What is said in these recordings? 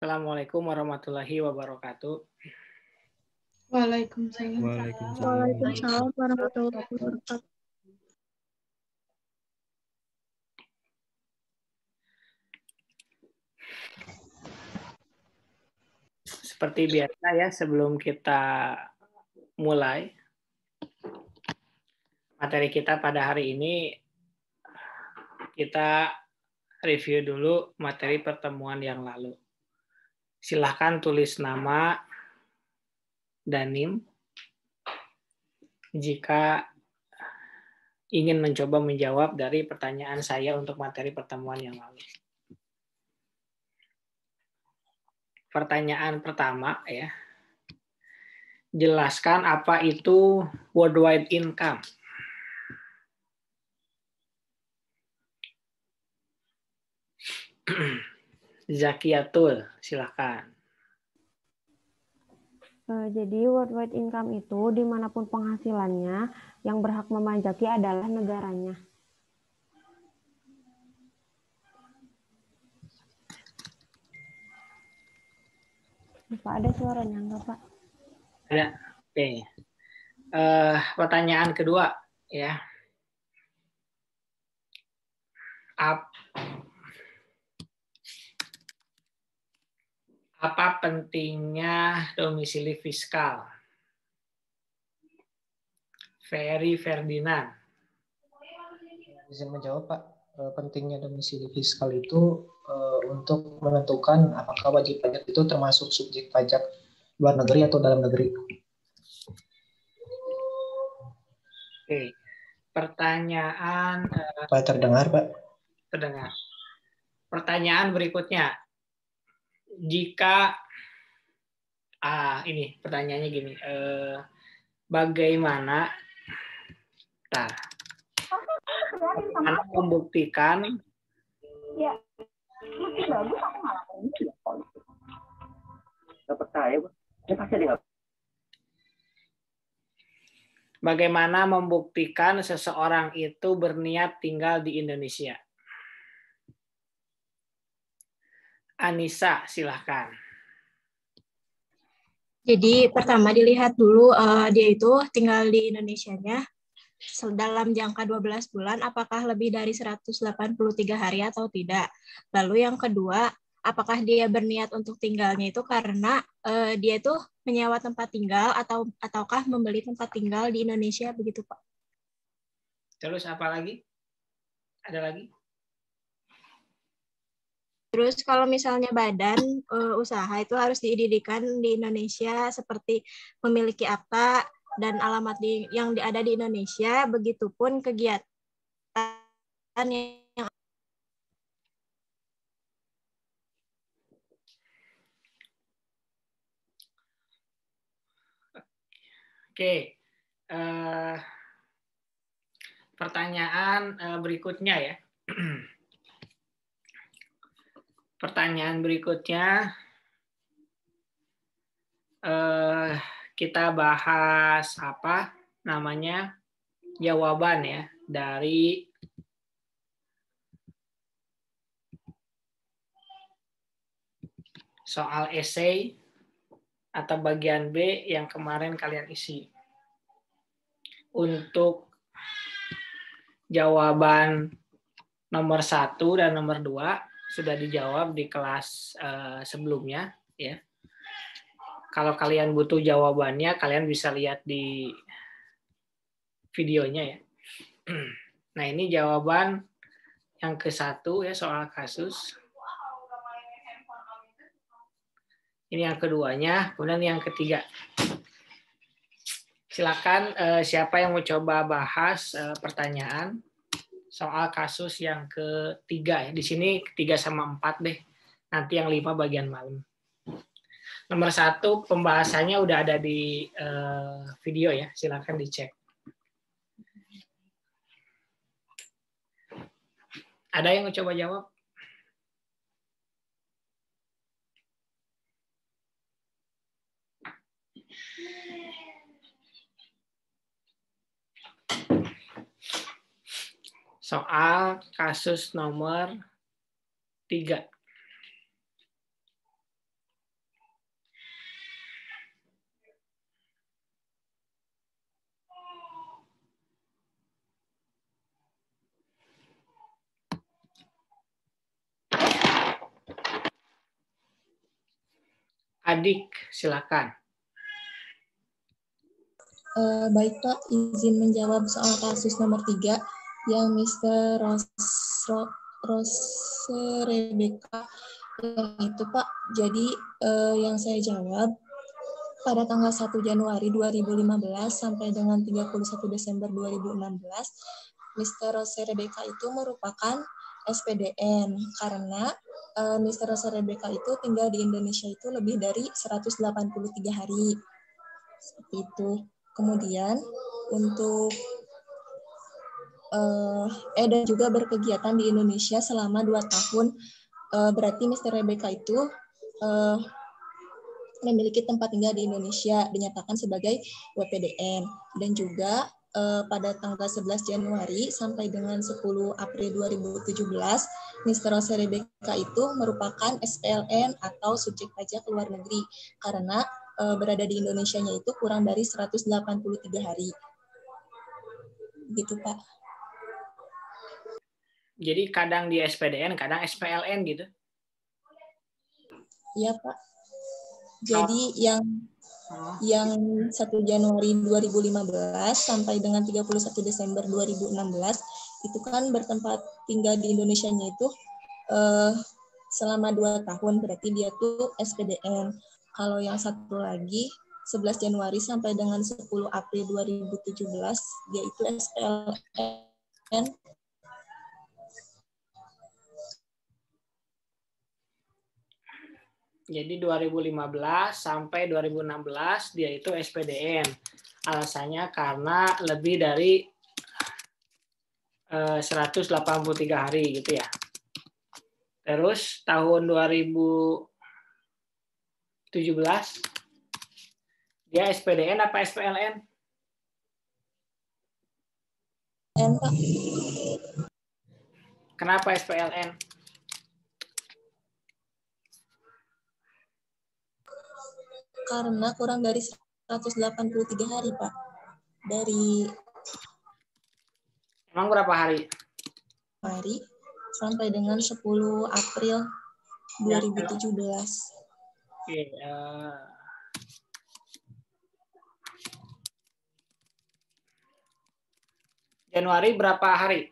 Assalamualaikum warahmatullahi wabarakatuh. Waalaikumsalam. Waalaikumsalam warahmatullahi wabarakatuh. Seperti biasa ya, sebelum kita mulai materi kita pada hari ini, kita review dulu materi pertemuan yang lalu. Silahkan tulis nama dan NIM jika ingin mencoba menjawab dari pertanyaan saya untuk materi pertemuan yang lalu. Pertanyaan pertama ya. Jelaskan apa itu worldwide income. Zakiatul, silakan. Jadi worldwide income itu dimanapun penghasilannya, yang berhak memajaki adalah negaranya. Pak, ada suaranya enggak, Pak? Ada. Oke. Pertanyaan kedua ya. Apa pentingnya domisili fiskal? Ferry Ferdinand. Izin menjawab, Pak. Pentingnya domisili fiskal itu untuk menentukan apakah wajib pajak itu termasuk subjek pajak luar negeri atau dalam negeri. Oke. Pertanyaan Pak, terdengar, Pak? Terdengar. Pertanyaan berikutnya. Jika ini pertanyaannya gini, bagaimana membuktikan Ya, masih bagus aku ngalamin politik. Gak percaya, saya pasti ada. Bagaimana membuktikan seseorang itu berniat tinggal di Indonesia? Anissa, silahkan. Jadi pertama dilihat dulu dia itu tinggal di Indonesianya dalam jangka 12 bulan, apakah lebih dari 183 hari atau tidak. Lalu yang kedua, apakah dia berniat untuk tinggalnya itu karena dia itu menyewa tempat tinggal ataukah membeli tempat tinggal di Indonesia, begitu Pak. Terus apa lagi? Ada lagi? Terus kalau misalnya badan usaha itu harus didirikan di Indonesia seperti memiliki akta dan alamat yang ada di Indonesia, begitupun kegiatan yang Oke. Pertanyaan berikutnya ya. Pertanyaan berikutnya kita bahas apa namanya jawaban ya dari soal esai atau bagian B yang kemarin kalian isi. Untuk jawaban nomor 1 dan nomor 2 sudah dijawab di kelas sebelumnya ya. Kalau kalian butuh jawabannya, kalian bisa lihat di videonya ya. Nah, ini jawaban yang ke-1 ya, soal kasus. Ini yang keduanya, kemudian yang ketiga. Silakan siapa yang mau coba bahas pertanyaan soal kasus yang ketiga ya. Di sini 3 sama 4 deh. Nanti yang 5 bagian malam. Nomor 1 pembahasannya udah ada di video ya. Silakan dicek. Ada yang mau coba jawab? Soal kasus nomor 3. Adik, silakan. Baik Pak, izin menjawab soal kasus nomor 3 yang Mr. Rose Rebecca yang itu Pak. Jadi yang saya jawab pada tanggal 1 Januari 2015 sampai dengan 31 Desember 2016, Mr. Rose Rebecca itu merupakan SPDN karena Mr. Rose Rebecca itu tinggal di Indonesia itu lebih dari 183 hari. Seperti itu. Kemudian untuk dan juga berkegiatan di Indonesia selama 2 tahun, berarti Mr. Rebecca itu memiliki tempat tinggal di Indonesia, dinyatakan sebagai WPDN. Dan juga pada tanggal 11 Januari sampai dengan 10 April 2017, Mr. Rose Rebecca itu merupakan SPLN atau subjek pajak luar negeri, karena berada di Indonesianya itu kurang dari 183 hari. Gitu, Pak. Jadi kadang di SPDN, kadang SPLN gitu? Iya, Pak. Jadi yang 1 Januari 2015 sampai dengan 31 Desember 2016 itu kan bertempat tinggal di Indonesianya itu selama 2 tahun, berarti dia tuh SPDN. Kalau yang satu lagi 11 Januari sampai dengan 10 April 2017 dia itu SPLN. Jadi 2015 sampai 2016 dia itu SPDN. Alasannya karena lebih dari 183 hari gitu ya. Terus tahun 2017 dia SPDN apa SPLN? Kenapa SPLN? Karena kurang dari 183 hari, Pak. Dari Emang berapa hari? Hari sampai dengan 10 April 2017. Oke, Januari berapa hari?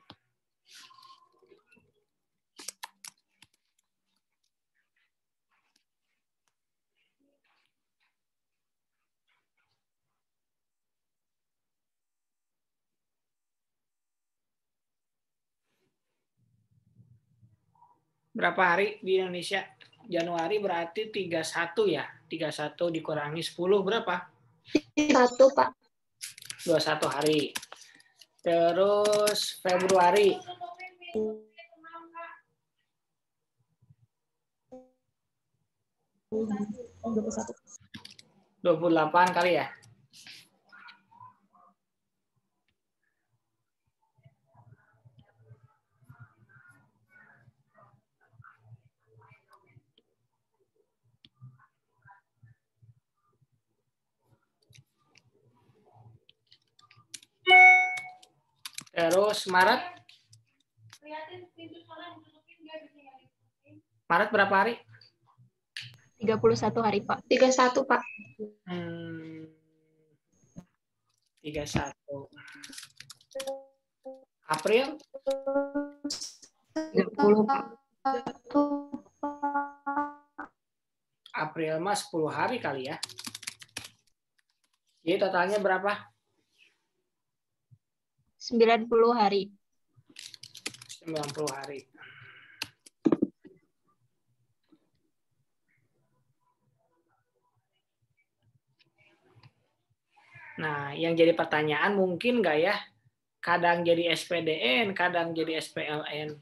Berapa hari di Indonesia? Januari berarti 31 ya. 31 dikurangi 10 berapa? 1, Pak. 21 hari. Terus Februari. 28 kali ya. Terus Maret. Maret berapa hari? 31 hari, Pak. 31, Pak. 31. April? 30, Pak. April mah 10 hari kali ya. Jadi totalnya berapa? 90 hari. 90 hari. Nah, yang jadi pertanyaan mungkin nggak ya? Kadang jadi SPDN, kadang jadi SPLN.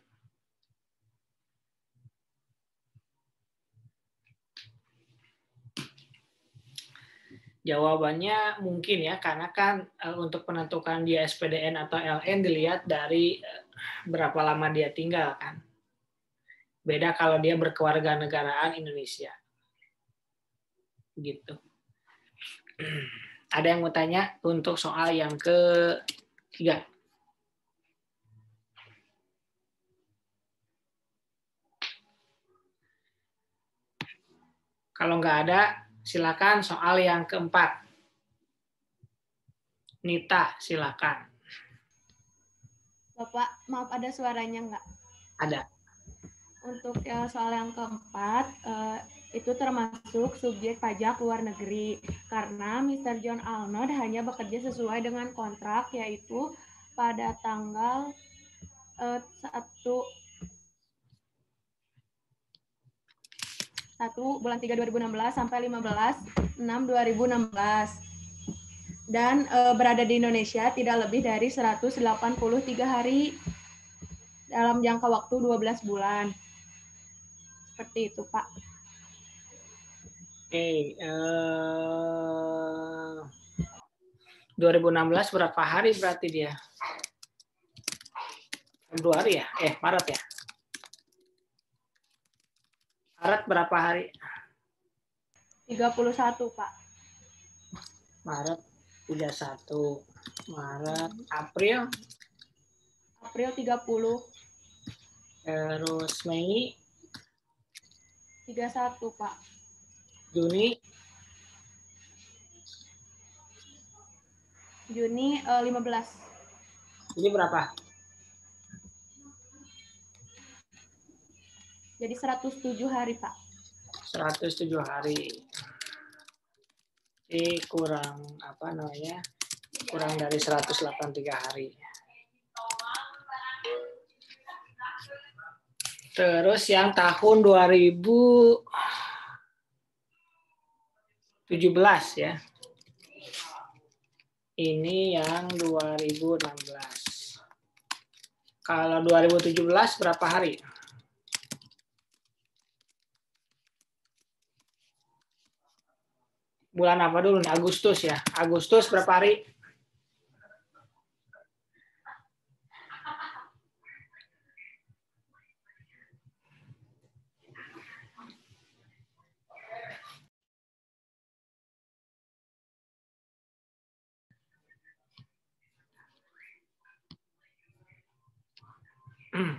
Jawabannya mungkin ya, karena kan untuk menentukan dia SPDN atau LN dilihat dari berapa lama dia tinggal kan. Beda kalau dia berkewarganegaraan Indonesia. Gitu. Ada yang mau tanya untuk soal yang ketiga? Kalau nggak ada, Silakan soal yang keempat. Nita, silakan. Bapak, maaf ada suaranya nggak? Ada. Untuk soal yang keempat, itu termasuk subjek pajak luar negeri. Karena Mr. John Arnold hanya bekerja sesuai dengan kontrak, yaitu pada tanggal 1 bulan 3 2016 sampai 15/6/2016. Dan berada di Indonesia tidak lebih dari 183 hari dalam jangka waktu 12 bulan. Seperti itu, Pak. Oke, 2016 berapa hari berarti dia? Februari ya? Maret ya? Maret berapa hari? 31, Pak. Maret 31. Maret, April. April 30. Terus Mei. 31, Pak. Juni. Juni 15. Jadi berapa? Jadi 107 hari, Pak. 107 hari. Ini kurang apa namanya? Kurang dari 183 hari. Terus yang tahun 2017 ya. Ini yang 2016. Kalau 2017 berapa hari? Bulan apa dulu nih? Agustus ya. Agustus berapa hari?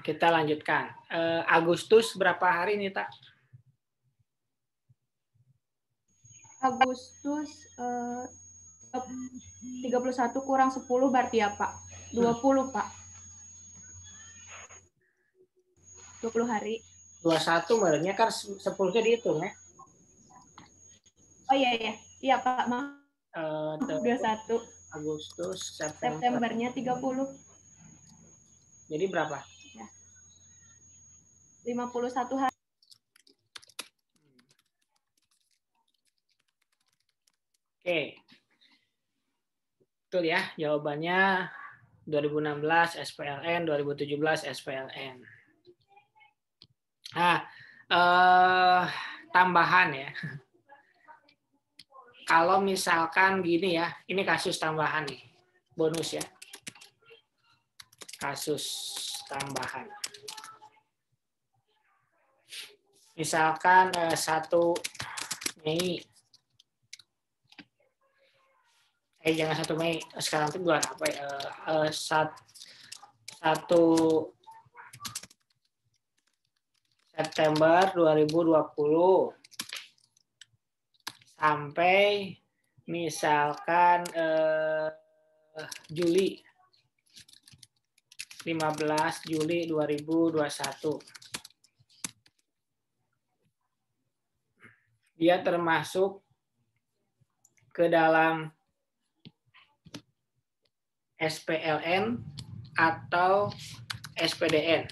Kita lanjutkan. Agustus berapa hari nih, Tak? Agustus 31 kurang 10 berarti ya, Pak? 20, Pak. 20 hari. 21 barunya kan 10-nya dihitung ya. Oh iya. Iya, Pak. Maaf. 21. Agustus, Septembernya 30. Jadi berapa? 51 hari. Oke. Betul ya, jawabannya 2016 SPLN, 2017 SPLN. Nah, tambahan ya. Kalau misalkan gini ya, ini kasus tambahan nih, bonus ya. Kasus tambahan. Misalkan 1 Mei. Jangan 1 Mei. Sekarang itu bulan apa ya? 1 September 2020 sampai misalkan Juli 15 Juli 2021. Dia termasuk ke dalam SPLN atau SPDN.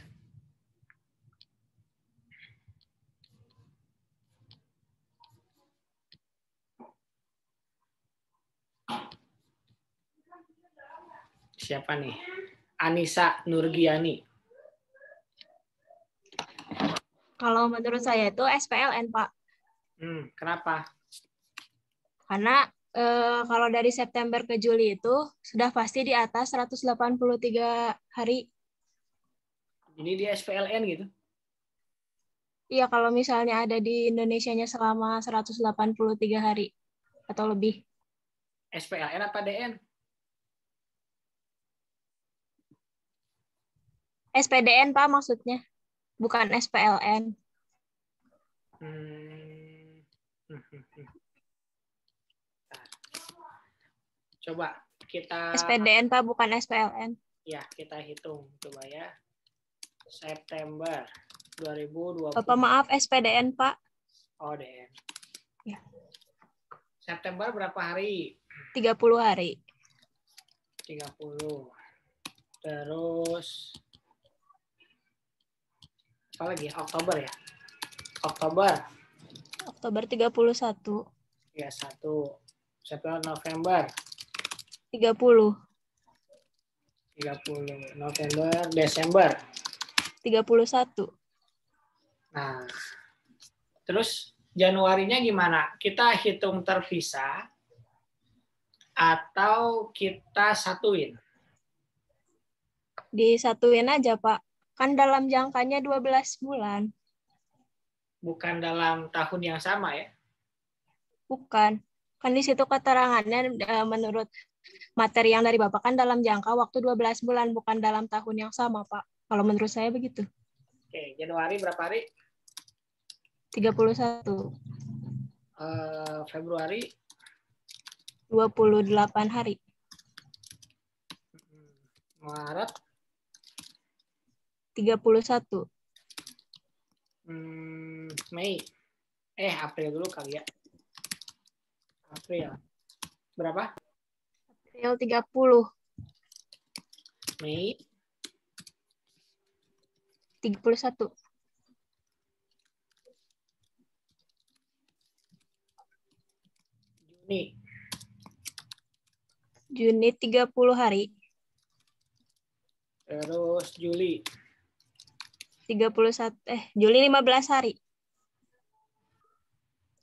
Siapa nih? Anissa Nurgiani. Kalau menurut saya itu SPLN, Pak. Kenapa? Karena kalau dari September ke Juli itu sudah pasti di atas 183 hari. Jadi dia SPLN gitu? Iya, kalau misalnya ada di Indonesianya selama 183 hari atau lebih. SPLN apa DN? SPDN, Pak, maksudnya. Bukan SPLN. Coba kita SPDN Pak, bukan SPLN. ya kita hitung coba ya. September 2020. Bapak maaf, SPDN Pak. Oh, DN. Ya. September berapa hari? 30 hari. 30. Terus apa lagi? Oktober ya? Oktober. Oktober 31. Ya, 1. September, November. 30. 30. November, Desember. 31. Nah, terus Januarinya gimana? Kita hitung terpisah atau kita satuin? Disatuin aja Pak. Kan dalam jangkanya 12 bulan. Bukan dalam tahun yang sama ya? Bukan. Kan di situ keterangannya menurut materi yang dari Bapak kan dalam jangka waktu 12 bulan, bukan dalam tahun yang sama Pak. Kalau menurut saya begitu. Oke, Januari berapa hari? 31. Februari 28 hari. Maret 31. Mei. April dulu kali ya. April. Berapa? April 30. Mei 31. Juni. Juni 30 hari. Terus Juli 31. Juli 15 hari.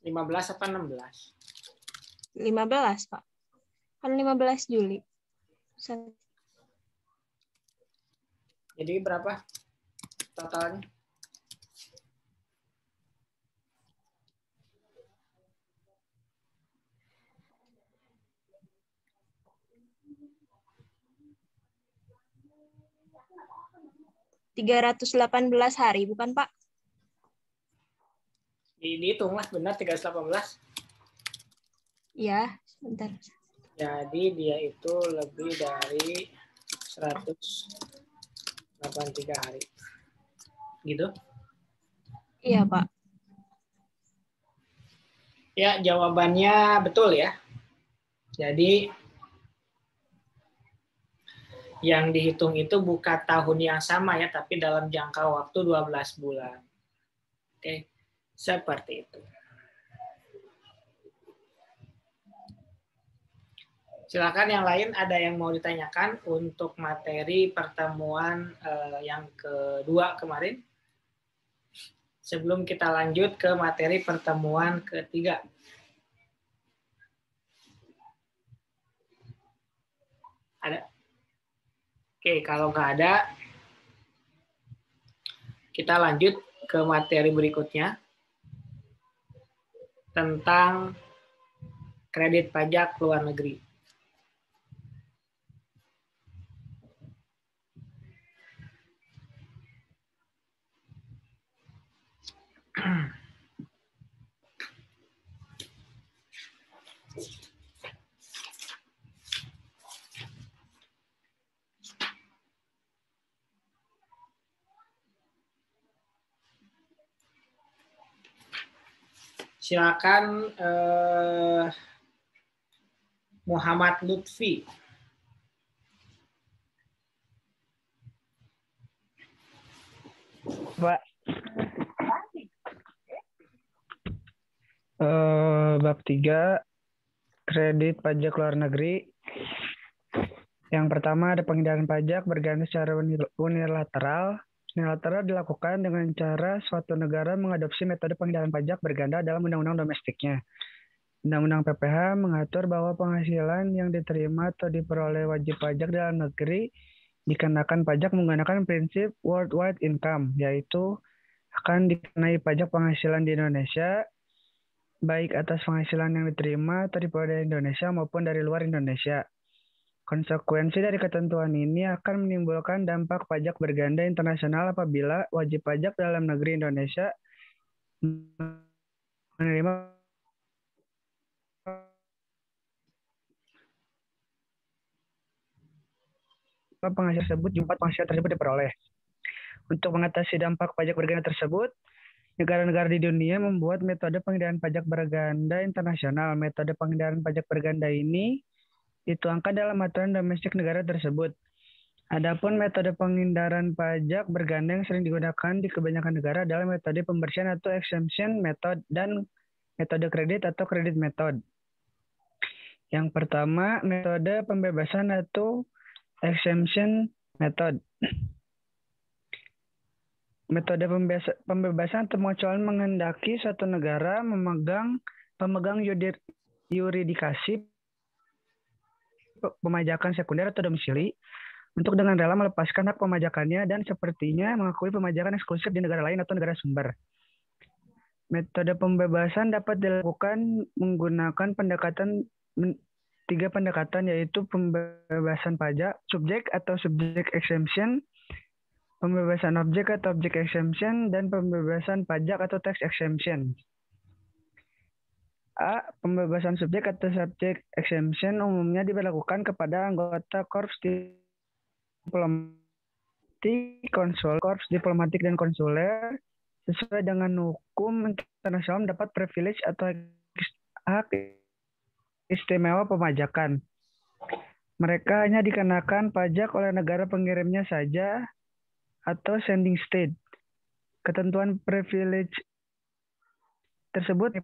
15 apa 16? 15, Pak. Kan 15 Juli. Jadi berapa totalnya? $318 hari, bukan Pak? Dihitunglah benar 318. Ya, sebentar. Jadi dia itu lebih dari 183 hari. Gitu? Iya, Pak. Ya, jawabannya betul ya. Jadi yang dihitung itu bukan tahun yang sama ya, tapi dalam jangka waktu 12 bulan. Oke, seperti itu. Silakan yang lain, ada yang mau ditanyakan untuk materi pertemuan yang kedua kemarin? Sebelum kita lanjut ke materi pertemuan ketiga. Ada? Oke, kalau nggak ada, kita lanjut ke materi berikutnya tentang kredit pajak luar negeri. Silakan Muhammad Lutfi. Pak. Bab 3 kredit pajak luar negeri. Yang pertama ada penghindaran pajak berganti secara unilateral. Unilateral dilakukan dengan cara suatu negara mengadopsi metode penghindaran pajak berganda dalam undang-undang domestiknya. Undang-undang PPH mengatur bahwa penghasilan yang diterima atau diperoleh wajib pajak dalam negeri dikenakan pajak menggunakan prinsip worldwide income, yaitu akan dikenai pajak penghasilan di Indonesia, baik atas penghasilan yang diterima atau diperoleh dari Indonesia maupun dari luar Indonesia. Konsekuensi dari ketentuan ini akan menimbulkan dampak pajak berganda internasional apabila wajib pajak dalam negeri Indonesia menerima penghasilan tersebut jumlah penghasilan tersebut diperoleh. Untuk mengatasi dampak pajak berganda tersebut, negara-negara di dunia membuat metode pengindahan pajak berganda internasional. Metode pengindahan pajak berganda ini dituangkan dalam aturan domestik negara tersebut. Adapun metode penghindaran pajak berganda yang sering digunakan di kebanyakan negara adalah metode pembersihan atau exemption method dan metode kredit atau kredit method. Yang pertama, metode pembebasan atau exemption method. Metode pembebasan atau pengecualian menghendaki suatu negara pemegang yuridikasi pemajakan sekunder atau domisili untuk dengan rela melepaskan hak pemajakannya dan sepertinya mengakui pemajakan eksklusif di negara lain atau negara sumber. Metode pembebasan dapat dilakukan menggunakan tiga pendekatan, yaitu pembebasan pajak, subjek atau subjek exemption, pembebasan objek atau objek exemption, dan pembebasan pajak atau tax exemption. A. Pembebasan subjek atau subjek exemption umumnya diberlakukan kepada anggota korps diplomatik, korps diplomatik dan konsuler sesuai dengan hukum internasional mendapat privilege atau hak istimewa pemajakan. Mereka hanya dikenakan pajak oleh negara pengirimnya saja atau sending state. Ketentuan privilege tersebut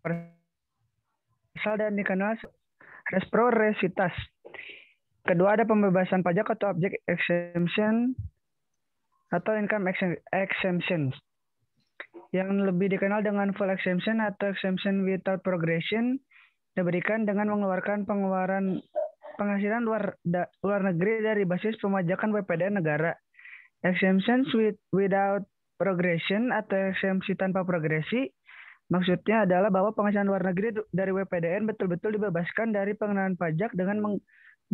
berasal dan dikenal reciprocitas. Kedua, ada pembebasan pajak atau object exemption atau income exemption yang lebih dikenal dengan full exemption atau exemption without progression, diberikan dengan mengeluarkan penghasilan luar negeri dari basis pemajakan WPDN negara. Exemptions without progression atau exempsi tanpa progresi maksudnya adalah bahwa penghasilan luar negeri dari WPDN betul-betul dibebaskan dari pengenaan pajak dengan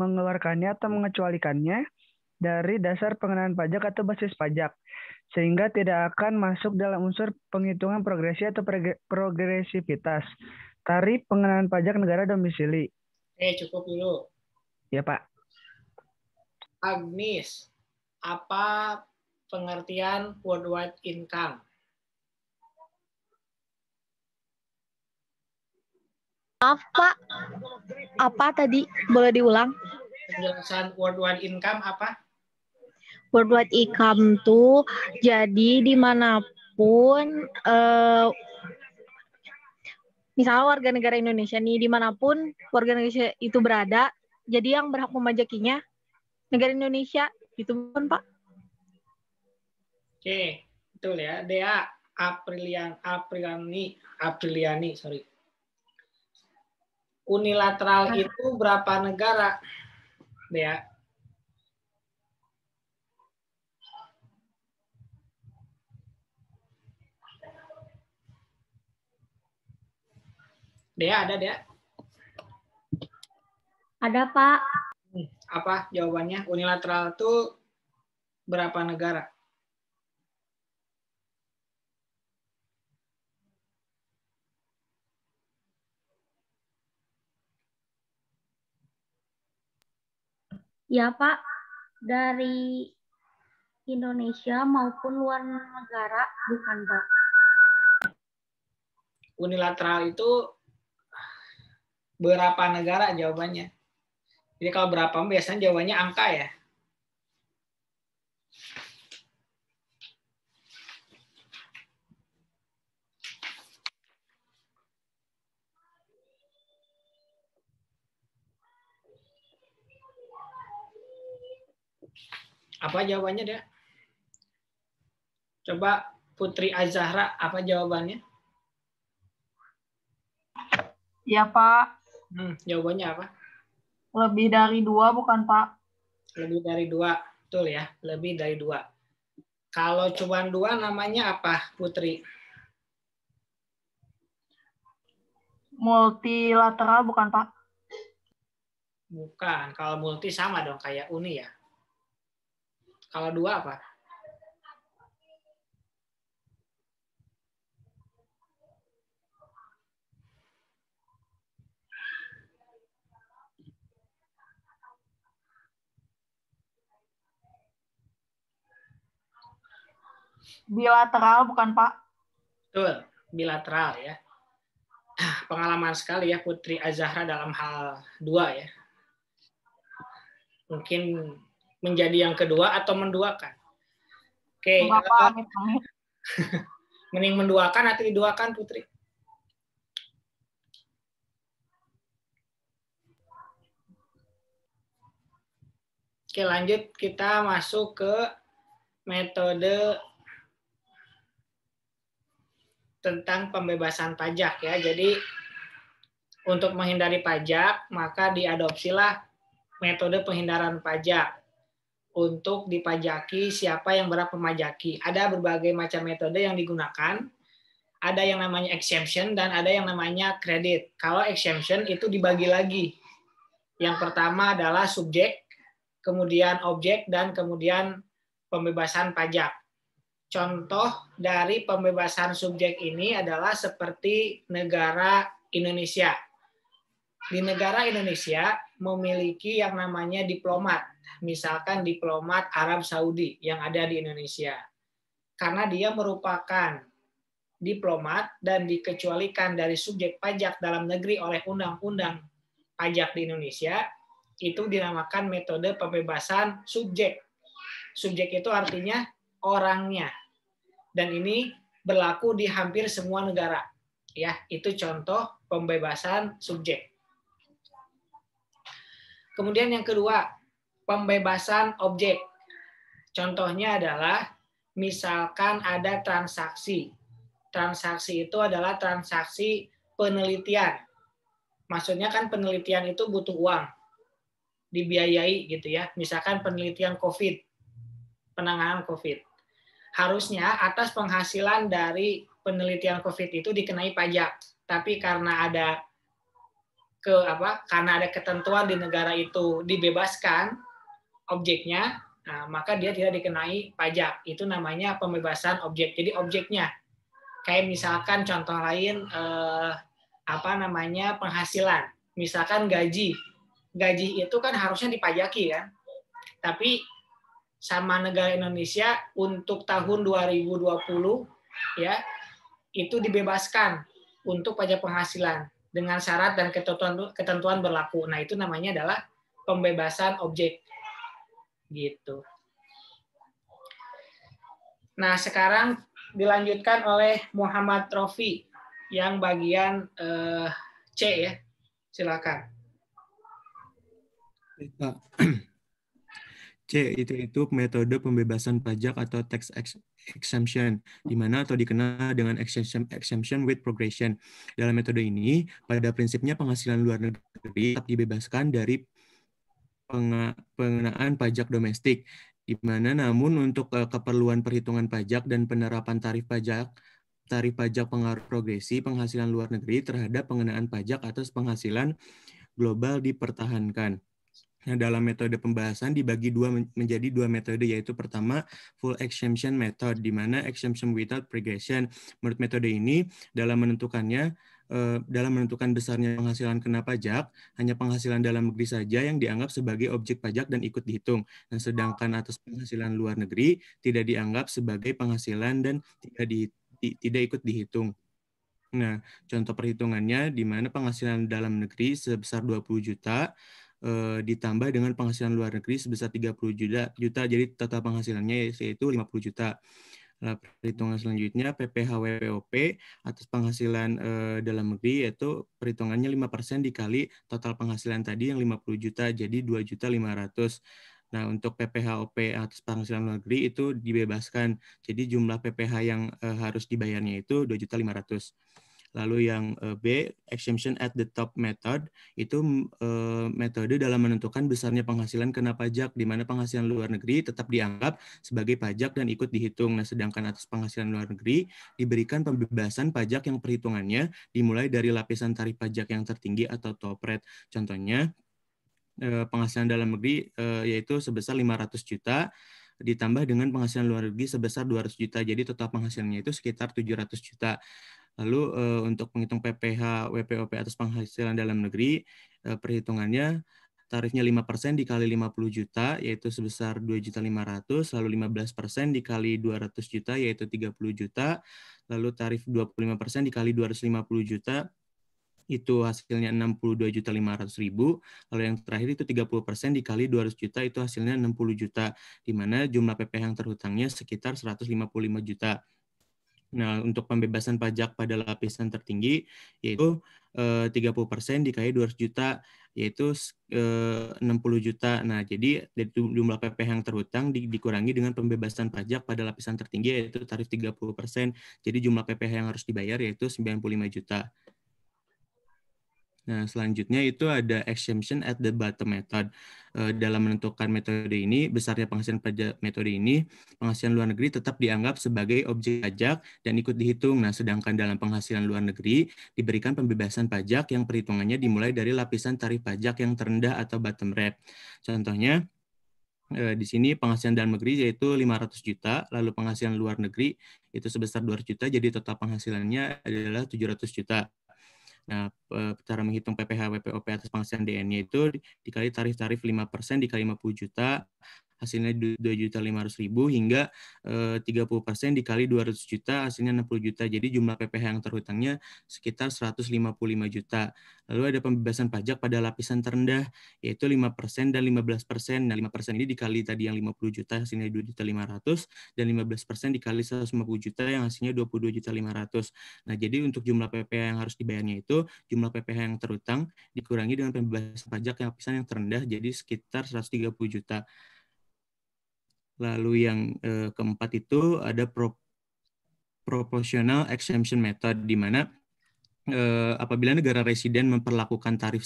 mengeluarkannya atau mengecualikannya dari dasar pengenaan pajak atau basis pajak, sehingga tidak akan masuk dalam unsur penghitungan progresi atau progresivitas tarif pengenaan pajak negara domisili. Cukup dulu. Ya, Pak. Agnis, apa pengertian worldwide income? Maaf, Pak. Apa tadi? Boleh diulang? Penjelasan worldwide income apa? Worldwide income tuh jadi dimanapun, misalnya warga negara Indonesia nih, dimanapun warga Indonesia itu berada, jadi yang berhak memajakinya negara Indonesia, gitu kan, Pak? Oke, betul ya. Dea Apriliani, sorry. Unilateral itu berapa negara, Dea? Dea, ada Dea? Ada, Pak. Apa jawabannya? Unilateral itu berapa negara? Ya, Pak. Dari Indonesia maupun luar negara, bukan, Pak? Unilateral itu berapa negara jawabannya? Jadi kalau berapa biasanya jawabannya angka ya. Apa jawabannya dia? Coba Putri Azahra, apa jawabannya? Ya, Pak. Jawabannya apa? Lebih dari 2, bukan, Pak? Lebih dari 2, betul ya. Lebih dari 2. Kalau cuma 2 namanya apa, Putri? Multilateral, bukan, Pak? Bukan. Kalau multi sama dong, kayak uni ya. Kalau 2 apa? Bilateral bukan Pak? Betul, bilateral ya. Pengalaman sekali ya Putri Azahra dalam hal 2 ya. Mungkin menjadi yang kedua atau menduakan. Oke, Pak, amit-amit. mending menduakan atau diduakan Putri? Oke, lanjut kita masuk ke metode tentang pembebasan pajak ya. Jadi untuk menghindari pajak, maka diadopsilah metode penghindaran pajak untuk dipajaki siapa yang berhak memajaki. Ada berbagai macam metode yang digunakan. Ada yang namanya exemption dan ada yang namanya credit. Kalau exemption itu dibagi lagi. Yang pertama adalah subjek, kemudian objek, dan kemudian pembebasan pajak. Contoh dari pembebasan subjek ini adalah seperti negara Indonesia. Di negara Indonesia memiliki yang namanya diplomat, misalkan diplomat Arab Saudi yang ada di Indonesia. Karena dia merupakan diplomat dan dikecualikan dari subjek pajak dalam negeri oleh undang-undang pajak di Indonesia, itu dinamakan metode pembebasan subjek. Subjek itu artinya orangnya. Dan ini berlaku di hampir semua negara. Ya, itu contoh pembebasan subjek. Kemudian yang kedua, pembebasan objek. Contohnya adalah misalkan ada transaksi. Transaksi itu adalah transaksi penelitian. Maksudnya kan penelitian itu butuh uang. Dibiayai gitu ya. Misalkan penelitian COVID, penanganan COVID. Harusnya atas penghasilan dari penelitian COVID itu dikenai pajak. Tapi karena ada ketentuan di negara itu dibebaskan objeknya, nah, maka dia tidak dikenai pajak. Itu namanya pembebasan objek. Jadi objeknya kayak misalkan contoh lain penghasilan. Misalkan gaji. Gaji itu kan harusnya dipajaki kan. Tapi sama negara Indonesia untuk tahun 2020 ya itu dibebaskan untuk pajak penghasilan dengan syarat dan ketentuan berlaku. Nah, itu namanya adalah pembebasan objek. Gitu. Nah, sekarang dilanjutkan oleh Muhammad Rofi yang bagian C ya. Silakan. Pak. C itu metode pembebasan pajak atau tax exemption, di mana atau dikenal dengan exemption with progression. Dalam metode ini, pada prinsipnya penghasilan luar negeri tetap dibebaskan dari pengenaan pajak domestik, di mana namun untuk keperluan perhitungan pajak dan penerapan tarif pajak pengaruh progresi penghasilan luar negeri terhadap pengenaan pajak atas penghasilan global dipertahankan. Nah, dalam metode pembahasan dibagi menjadi dua metode, yaitu pertama full exemption method, di mana exemption without progression. Menurut metode ini dalam menentukan besarnya penghasilan kena pajak, hanya penghasilan dalam negeri saja yang dianggap sebagai objek pajak dan ikut dihitung. Nah, sedangkan atas penghasilan luar negeri tidak dianggap sebagai penghasilan dan tidak ikut dihitung. Nah, contoh perhitungannya di mana penghasilan dalam negeri sebesar 20 juta ditambah dengan penghasilan luar negeri sebesar 30 juta, jadi total penghasilannya yaitu 50 juta. Nah, perhitungan selanjutnya PPh WPOP atas penghasilan dalam negeri, yaitu perhitungannya 5% dikali total penghasilan tadi yang 50 juta, jadi 2.500.000. Nah, untuk PPh-OP atas penghasilan luar negeri itu dibebaskan, jadi jumlah PPh yang harus dibayarnya itu 2.500.000. Lalu yang B, exemption at the top method, itu metode dalam menentukan besarnya penghasilan kena pajak, di mana penghasilan luar negeri tetap dianggap sebagai pajak dan ikut dihitung. Nah, sedangkan atas penghasilan luar negeri diberikan pembebasan pajak yang perhitungannya dimulai dari lapisan tarif pajak yang tertinggi atau top rate. Contohnya, penghasilan dalam negeri yaitu sebesar 500 juta, ditambah dengan penghasilan luar negeri sebesar 200 juta, jadi total penghasilannya itu sekitar 700 juta. Lalu untuk menghitung PPh WPOP atas penghasilan dalam negeri, perhitungannya tarifnya 5% dikali 50 juta, yaitu sebesar 2.500.000, lalu 15% dikali 200 juta, yaitu 30 juta, lalu tarif 25% dikali 250 juta, itu hasilnya 62.500.000, lalu yang terakhir itu 30% dikali 200 juta, itu hasilnya 60 juta, di mana jumlah PPh yang terhutangnya sekitar 155 juta. Nah, untuk pembebasan pajak pada lapisan tertinggi, yaitu 30% dikali 200 juta, yaitu 60 juta. Nah, jadi dari jumlah PPh yang terhutang dikurangi dengan pembebasan pajak pada lapisan tertinggi, yaitu tarif 30%. Jadi jumlah PPh yang harus dibayar yaitu 95 juta. Nah, selanjutnya itu ada exemption at the bottom method. Dalam menentukan metode ini, besarnya penghasilan pajak metode ini, penghasilan luar negeri tetap dianggap sebagai objek pajak dan ikut dihitung. Nah, sedangkan dalam penghasilan luar negeri, diberikan pembebasan pajak yang perhitungannya dimulai dari lapisan tarif pajak yang terendah atau bottom rate. Contohnya, di sini penghasilan dalam negeri yaitu 500 juta, lalu penghasilan luar negeri itu sebesar 200 juta, jadi total penghasilannya adalah 700 juta. Nah, cara menghitung PPh WPOP atas penghasilan DN-nya itu dikali tarif-tarif 5% dikali 50 juta, hasilnya 2.500.000 hingga 30% dikali 200 juta, hasilnya 60 juta. Jadi jumlah PPh yang terhutangnya sekitar 155 juta. Lalu ada pembebasan pajak pada lapisan terendah, yaitu 5% dan 15%. Nah, 5% ini dikali tadi yang 50 juta, hasilnya 2.500.000, dan 15% dikali 150 juta, yang hasilnya 22.500.000. Nah, jadi untuk jumlah PPh yang harus dibayarnya itu, jumlah PPh yang terhutang dikurangi dengan pembebasan pajak yang lapisan yang terendah, jadi sekitar 130 juta. Lalu yang keempat itu ada proportional exemption method, di mana apabila negara residen memperlakukan tarif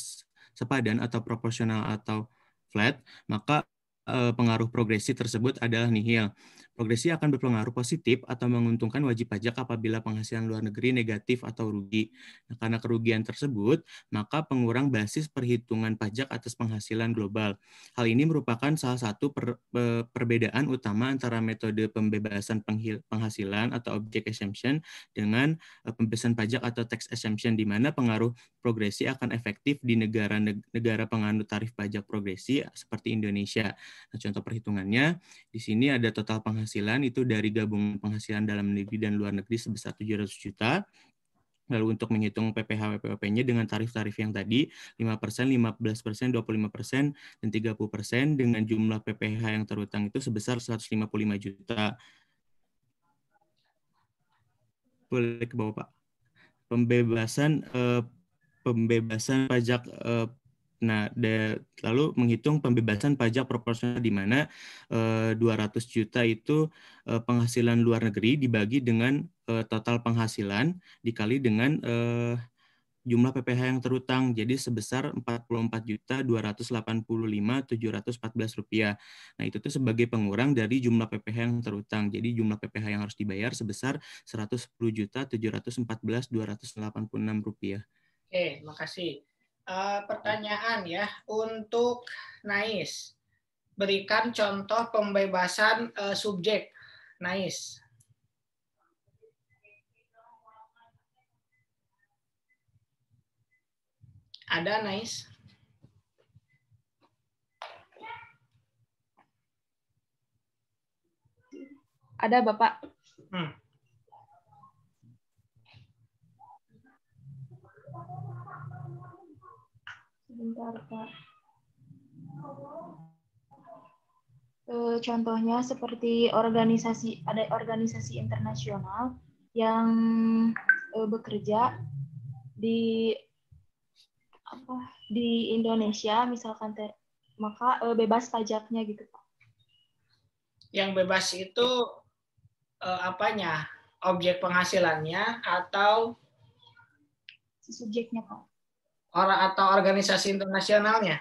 sepadan atau proporsional atau flat, maka pengaruh progresi tersebut adalah nihil. Progresi akan berpengaruh positif atau menguntungkan wajib pajak apabila penghasilan luar negeri negatif atau rugi. Nah, karena kerugian tersebut, maka pengurang basis perhitungan pajak atas penghasilan global. Hal ini merupakan salah satu perbedaan utama antara metode pembebasan penghasilan atau object exemption dengan pembebasan pajak atau tax exemption, di mana pengaruh progresi akan efektif di negara penganut tarif pajak progresi seperti Indonesia. Nah, contoh perhitungannya di sini ada total penghasilan itu dari gabungan penghasilan dalam negeri dan luar negeri sebesar 700 juta. Lalu untuk menghitung PPh WPOP-nya dengan tarif-tarif yang tadi 5%, 15%, 25%, dan 30% dengan jumlah PPh yang terhutang itu sebesar 155 juta. Boleh ke bawah, Pak. Pembebasan pajak. Nah, lalu menghitung pembebasan pajak proporsional, di mana 200 juta itu penghasilan luar negeri dibagi dengan total penghasilan dikali dengan jumlah PPh yang terhutang, jadi sebesar Rp44.285.714. Nah, itu tuh sebagai pengurang dari jumlah PPh yang terhutang. Jadi jumlah PPh yang harus dibayar sebesar Rp110.714.286. Oke, makasih. Pertanyaan ya, untuk Nais, berikan contoh pembebasan subjek. Nais. Ada, Nais? Ada, Bapak. Sebentar, Pak. Contohnya seperti ada organisasi internasional yang bekerja di Indonesia, misalkan, maka bebas pajaknya gitu, Pak. Yang bebas itu apanya? Objek penghasilannya atau subjeknya, Pak? Atau organisasi internasionalnya?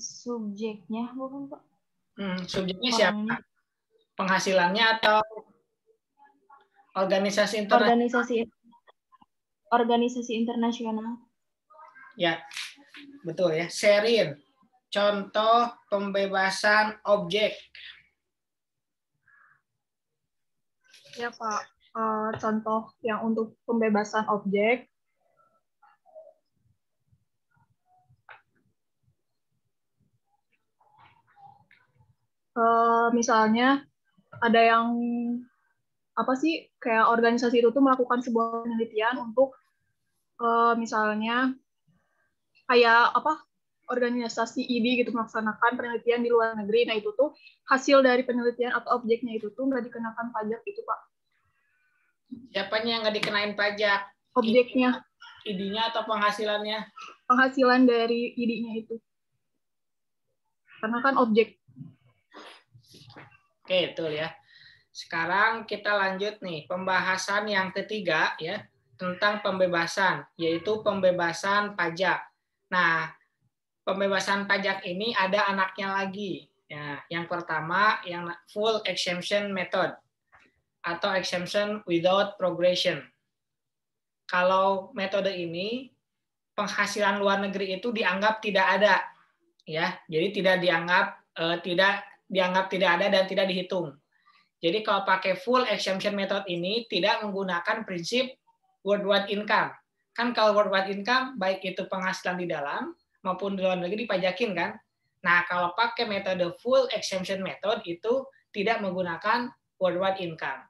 Subjeknya, bukan, Pak? Subjeknya siapa? Penghasilannya atau organisasi internasional? Organisasi internasional. Ya, betul ya. Sherin, contoh pembebasan objek. Ya, Pak. Contoh yang untuk pembebasan objek, Misalnya ada yang apa sih kayak organisasi itu tuh melakukan sebuah penelitian untuk misalnya kayak apa organisasi ID gitu melaksanakan penelitian di luar negeri. Nah itu tuh hasil dari penelitian atau objeknya itu tuh nggak dikenakan pajak itu Pak. Siapanya yang nggak dikenain pajak? Objeknya. ID-nya atau penghasilannya? Penghasilan dari ID-nya itu. Karena kan objek. Oke, betul ya. Sekarang kita lanjut nih, pembahasan yang ketiga ya, tentang pembebasan, yaitu pembebasan pajak. Nah, pembebasan pajak ini ada anaknya lagi. Ya, yang pertama, yang full exemption method atau exemption without progression. Kalau metode ini, penghasilan luar negeri itu dianggap tidak ada, ya. Jadi tidak dianggap tidak ada dan tidak dihitung. Jadi kalau pakai full exemption method ini tidak menggunakan prinsip worldwide income. Kan kalau worldwide income baik itu penghasilan di dalam maupun di luar negeri dipajakin kan. Nah, kalau pakai metode full exemption method itu tidak menggunakan worldwide income.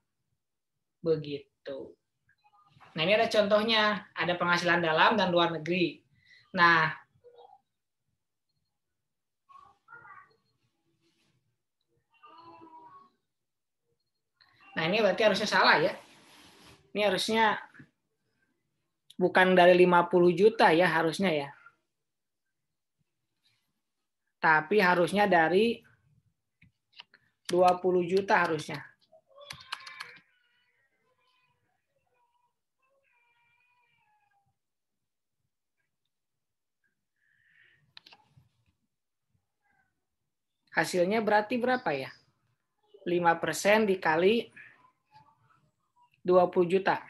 Begitu. Nah, ini ada contohnya, ada penghasilan dalam dan luar negeri. Nah, ini berarti harusnya salah ya. Ini harusnya bukan dari 50 juta ya harusnya ya. Tapi harusnya dari 20 juta harusnya. Hasilnya berarti berapa ya? 5% dikali 20 juta.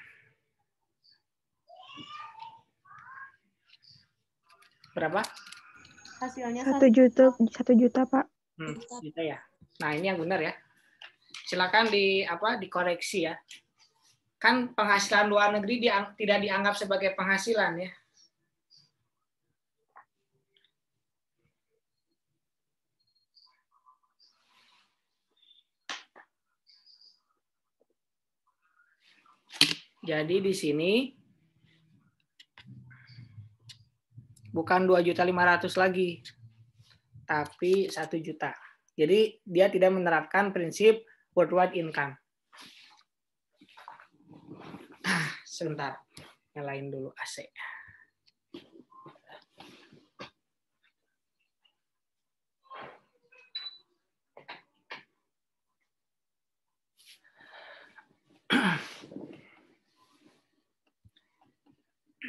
Berapa? Hasilnya 1 juta, Pak. Juta ya. Nah, ini yang benar ya. Silakan dikoreksi ya. Kan penghasilan luar negeri tidak dianggap sebagai penghasilan ya. Jadi di sini bukan 2.500.000 lagi, tapi 1 juta. Jadi dia tidak menerapkan prinsip worldwide income. Sebentar, nyalain dulu AC.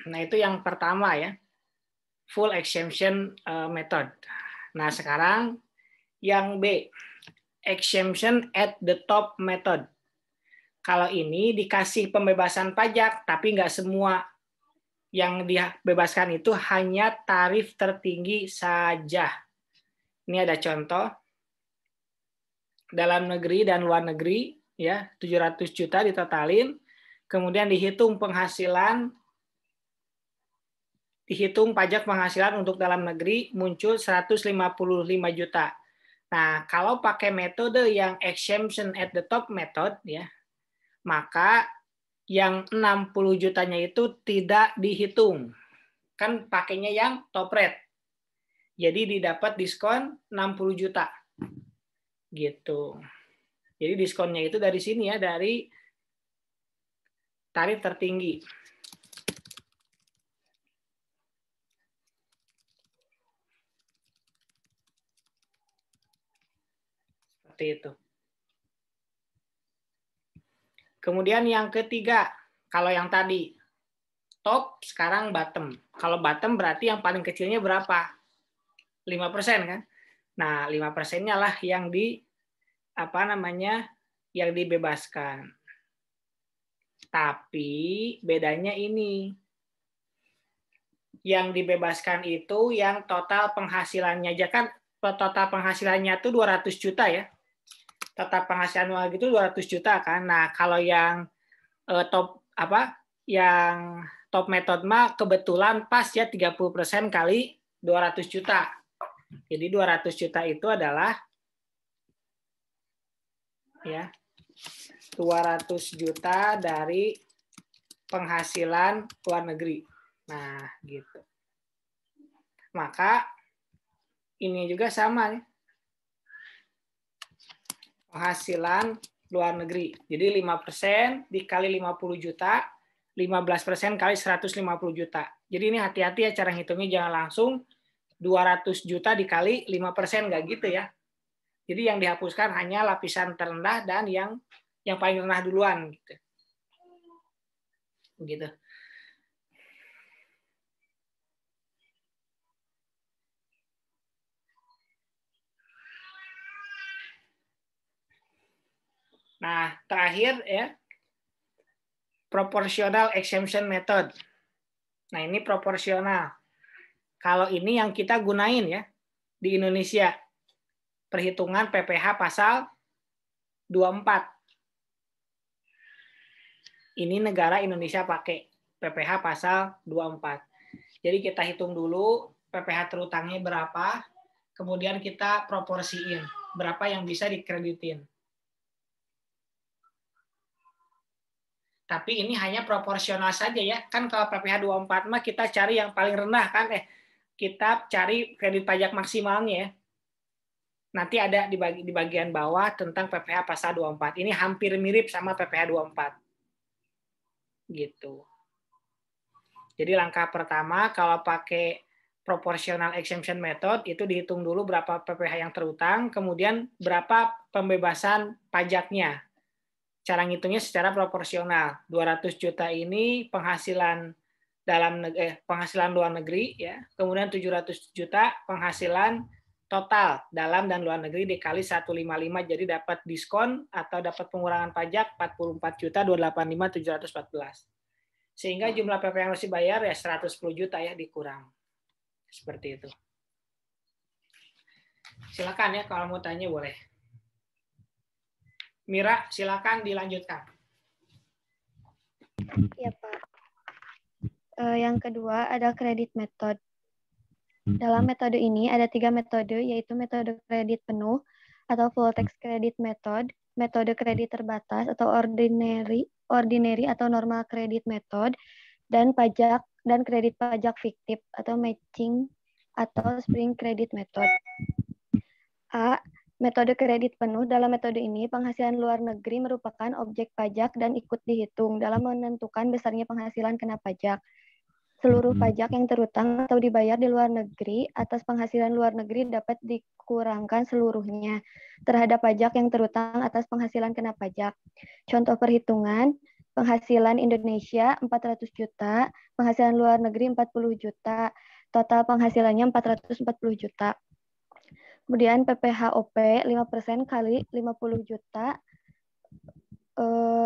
Nah, itu yang pertama ya, full exemption method. Nah, sekarang yang B, exemption at the top method. Kalau ini dikasih pembebasan pajak, tapi nggak semua. Yang dibebaskan itu hanya tarif tertinggi saja. Ini ada contoh. Dalam negeri dan luar negeri, ya 700 juta ditotalin, kemudian dihitung pajak penghasilan untuk dalam negeri muncul 155 juta. Nah, kalau pakai metode yang exemption at the top method ya, maka yang 60 jutanya itu tidak dihitung. Kan pakainya yang top rate. Jadi didapat diskon 60 juta. Gitu. Jadi diskonnya itu dari sini ya, dari tarif tertinggi. Seperti itu. Kemudian yang ketiga, kalau yang tadi top, sekarang bottom. Kalau bottom berarti yang paling kecilnya berapa? 5% kan? Nah, 5%-nya lah yang yang dibebaskan. Tapi bedanya ini. Yang dibebaskan itu yang total penghasilannya aja kan, total penghasilannya itu 200 juta ya. Total penghasilan luar gitu 200 juta kan. Nah, kalau yang yang top method mah kebetulan pas ya 30% kali 200 juta. Jadi 200 juta itu adalah ya. 200 juta dari penghasilan luar negeri. Nah, gitu. Maka ini juga sama nih. Penghasilan luar negeri. Jadi 5% dikali 50 juta, 15% kali 150 juta. Jadi ini hati-hati ya cara ngitungnya, jangan langsung 200 juta dikali 5%, nggak gitu ya. Jadi yang dihapuskan hanya lapisan terendah dan yang paling rendah duluan gitu. Begitu. Nah, terakhir ya, proportional exemption method. Nah, ini proporsional. Kalau ini yang kita gunain ya di Indonesia. Perhitungan PPh pasal 24. Ini negara Indonesia pakai PPh pasal 24. Jadi kita hitung dulu PPh terutangnya berapa, kemudian kita proporsiin berapa yang bisa dikreditin. Tapi ini hanya proporsional saja ya. Kan kalau PPh 24 mah kita cari yang paling rendah kan, kita cari kredit pajak maksimalnya ya. Nanti ada di bagian bawah tentang PPh pasal 24. Ini hampir mirip sama PPh 24. Gitu. Jadi langkah pertama kalau pakai proportional exemption method itu dihitung dulu berapa PPh yang terutang, kemudian berapa pembebasan pajaknya. Cara ngitungnya secara proporsional. 200 juta ini penghasilan penghasilan luar negeri ya. Kemudian 700 juta penghasilan total dalam dan luar negeri dikali 155, jadi dapat diskon atau dapat pengurangan pajak 44.285.714. Sehingga jumlah PPh yang harus dibayar ya 110 juta ya dikurang. Seperti itu. Silakan ya kalau mau tanya boleh. Mira, silakan dilanjutkan. Ya, Pak. Yang kedua ada kredit method. Dalam metode ini ada 3 metode, yaitu metode kredit penuh atau full tax credit method, metode kredit terbatas atau ordinary atau normal credit method, dan kredit pajak fiktif atau matching atau spring credit method. A. Metode kredit penuh. Dalam metode ini, penghasilan luar negeri merupakan objek pajak dan ikut dihitung dalam menentukan besarnya penghasilan kena pajak. Seluruh pajak yang terutang atau dibayar di luar negeri atas penghasilan luar negeri dapat dikurangkan seluruhnya terhadap pajak yang terutang atas penghasilan kena pajak. Contoh perhitungan, penghasilan Indonesia 400 juta, penghasilan luar negeri 40 juta, total penghasilannya 440 juta. Kemudian PPh-OP 5% kali 50 juta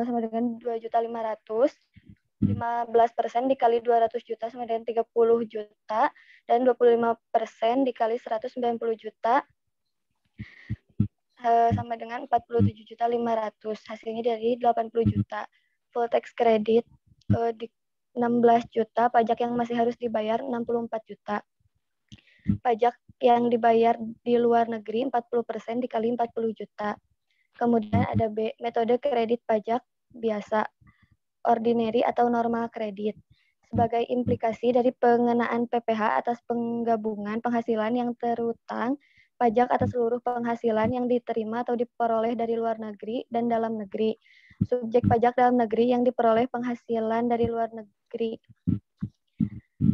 sama dengan 2.500.000. 15% dikali 200 juta sama dengan 30 juta, dan 25% dikali 190 juta sama dengan 47.500.000. Hasilnya dari 80 juta. Full tax credit di 16 juta, pajak yang masih harus dibayar 64 juta. Pajak yang dibayar di luar negeri 40% dikali 40 juta. Kemudian ada B, metode kredit pajak biasa, ordinary atau normal kredit. Sebagai implikasi dari pengenaan PPh atas penggabungan penghasilan yang terutang, pajak atas seluruh penghasilan yang diterima atau diperoleh dari luar negeri dan dalam negeri. Subjek pajak dalam negeri yang diperoleh penghasilan dari luar negeri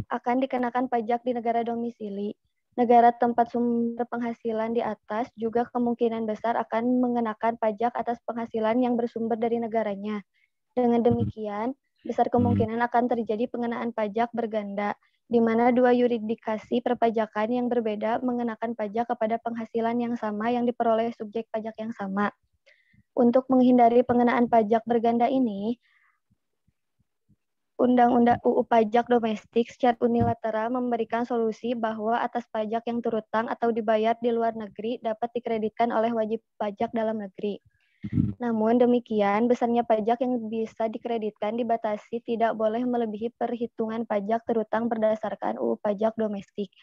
akan dikenakan pajak di negara domisili. Negara tempat sumber penghasilan di atas juga kemungkinan besar akan mengenakan pajak atas penghasilan yang bersumber dari negaranya. Dengan demikian, besar kemungkinan akan terjadi pengenaan pajak berganda, di mana dua yurisdiksi perpajakan yang berbeda mengenakan pajak kepada penghasilan yang sama yang diperoleh subjek pajak yang sama. Untuk menghindari pengenaan pajak berganda ini, Undang-Undang UU Pajak Domestik secara unilateral memberikan solusi bahwa atas pajak yang terutang atau dibayar di luar negeri dapat dikreditkan oleh wajib pajak dalam negeri. Namun demikian, besarnya pajak yang bisa dikreditkan dibatasi tidak boleh melebihi perhitungan pajak terutang berdasarkan UU Pajak Domestik.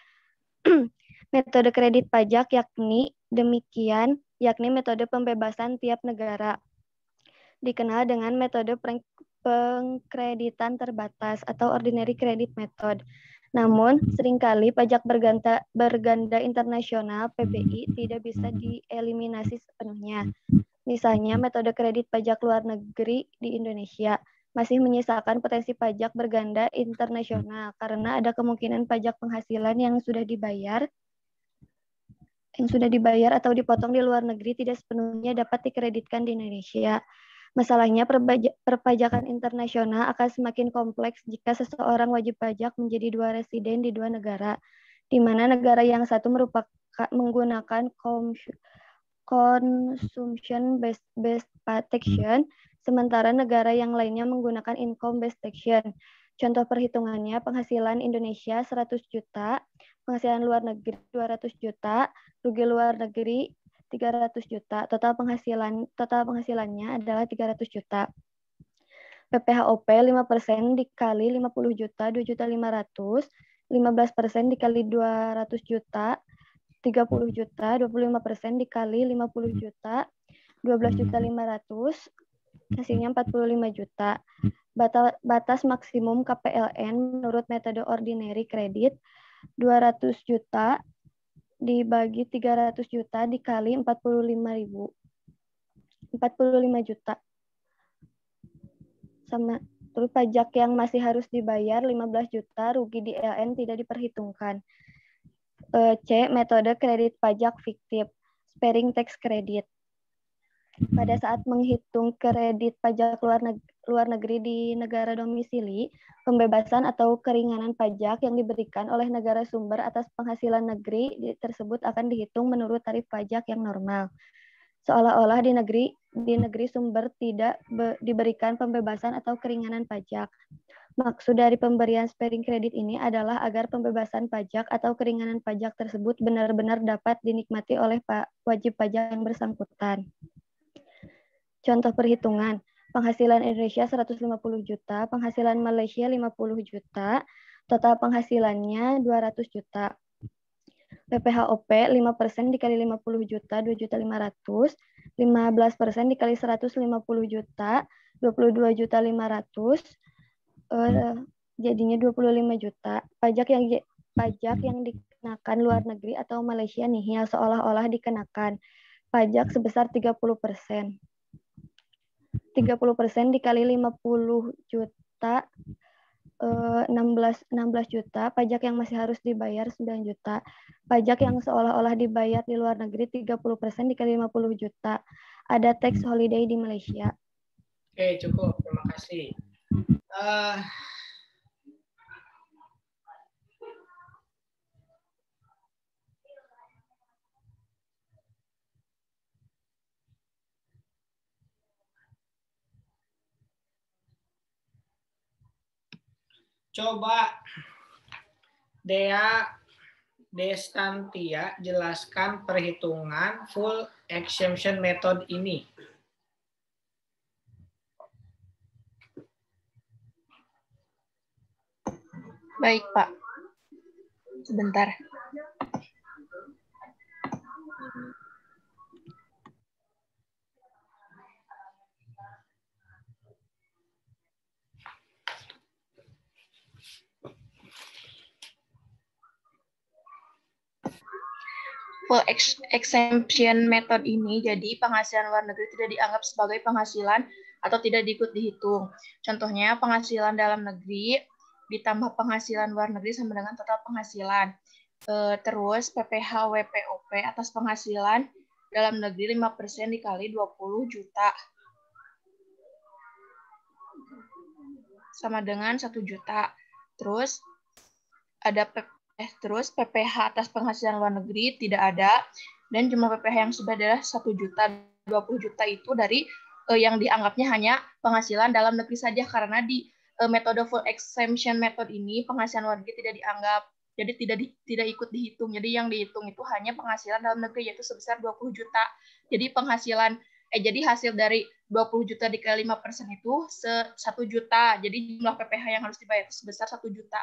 metode kredit pajak yakni metode pembebasan tiap negara. Dikenal dengan metode pengkreditan terbatas atau ordinary credit method. Namun, seringkali pajak berganda internasional (PBI) tidak bisa dieliminasi sepenuhnya. Misalnya, metode kredit pajak luar negeri di Indonesia masih menyisakan potensi pajak berganda internasional karena ada kemungkinan pajak penghasilan yang sudah dibayar atau dipotong di luar negeri tidak sepenuhnya dapat dikreditkan di Indonesia. Masalahnya, perpajakan internasional akan semakin kompleks jika seseorang wajib pajak menjadi dua residen di dua negara, di mana negara yang satu menggunakan consumption-based taxation, sementara negara yang lainnya menggunakan income-based taxation. Contoh perhitungannya, penghasilan Indonesia 100 juta, penghasilan luar negeri 200 juta, rugi luar negeri 300 juta, total penghasilannya adalah 300 juta. PPHOP 5% dikali 50 juta, 2.500.000, 15% dikali 200 juta, 30 juta, 25% dikali 50 juta, 12.500.000, hasilnya 45 juta. Batas maksimum KPLN menurut metode ordinary credit 200 juta dibagi 300 juta dikali 45 juta. Sama terus pajak yang masih harus dibayar 15 juta, rugi di ELN tidak diperhitungkan. C. Metode kredit pajak fiktif, sparing tax credit. Pada saat menghitung kredit pajak luar negeri di negara domisili, pembebasan atau keringanan pajak yang diberikan oleh negara sumber atas penghasilan negeri tersebut akan dihitung menurut tarif pajak yang normal. Seolah-olah di negeri sumber tidak diberikan pembebasan atau keringanan pajak. Maksud dari pemberian sparing credit ini adalah agar pembebasan pajak atau keringanan pajak tersebut benar-benar dapat dinikmati oleh wajib pajak yang bersangkutan. Contoh perhitungan, penghasilan Indonesia 150 juta, penghasilan Malaysia 50 juta, total penghasilannya 200 juta. PPHOP 5% dikali 50 juta, 2.500.000, 15% dikali 150 juta, 22.500.000, jadinya 25 juta. Pajak yang dikenakan luar negeri atau Malaysia nihil, seolah-olah dikenakan pajak sebesar 30%. 30% dikali 50 juta, 16 juta, pajak yang masih harus dibayar 9 juta. Pajak yang seolah-olah dibayar di luar negeri 30% dikali 50 juta. Ada tax holiday di Malaysia. Oke, cukup. Terima kasih. Coba Dea Destantia jelaskan perhitungan full exemption method ini. Baik, Pak. Sebentar. Full exemption method ini, jadi penghasilan luar negeri tidak dianggap sebagai penghasilan atau tidak dihitung. Contohnya, penghasilan dalam negeri ditambah penghasilan luar negeri sama dengan total penghasilan. Terus PPH WPOP atas penghasilan dalam negeri 5% dikali 20 juta. Sama dengan 1 juta. Terus ada Terus PPH atas penghasilan luar negeri tidak ada, dan jumlah PPH yang sudah adalah 1 juta. 20 juta itu dari yang dianggapnya hanya penghasilan dalam negeri saja, karena di metode full exemption method ini penghasilan luar negeri tidak dianggap, jadi tidak ikut dihitung. Jadi yang dihitung itu hanya penghasilan dalam negeri, yaitu sebesar 20 juta. Jadi jadi hasil dari 20 juta dikali 5% itu 1 juta. Jadi jumlah PPH yang harus dibayar itu sebesar 1 juta.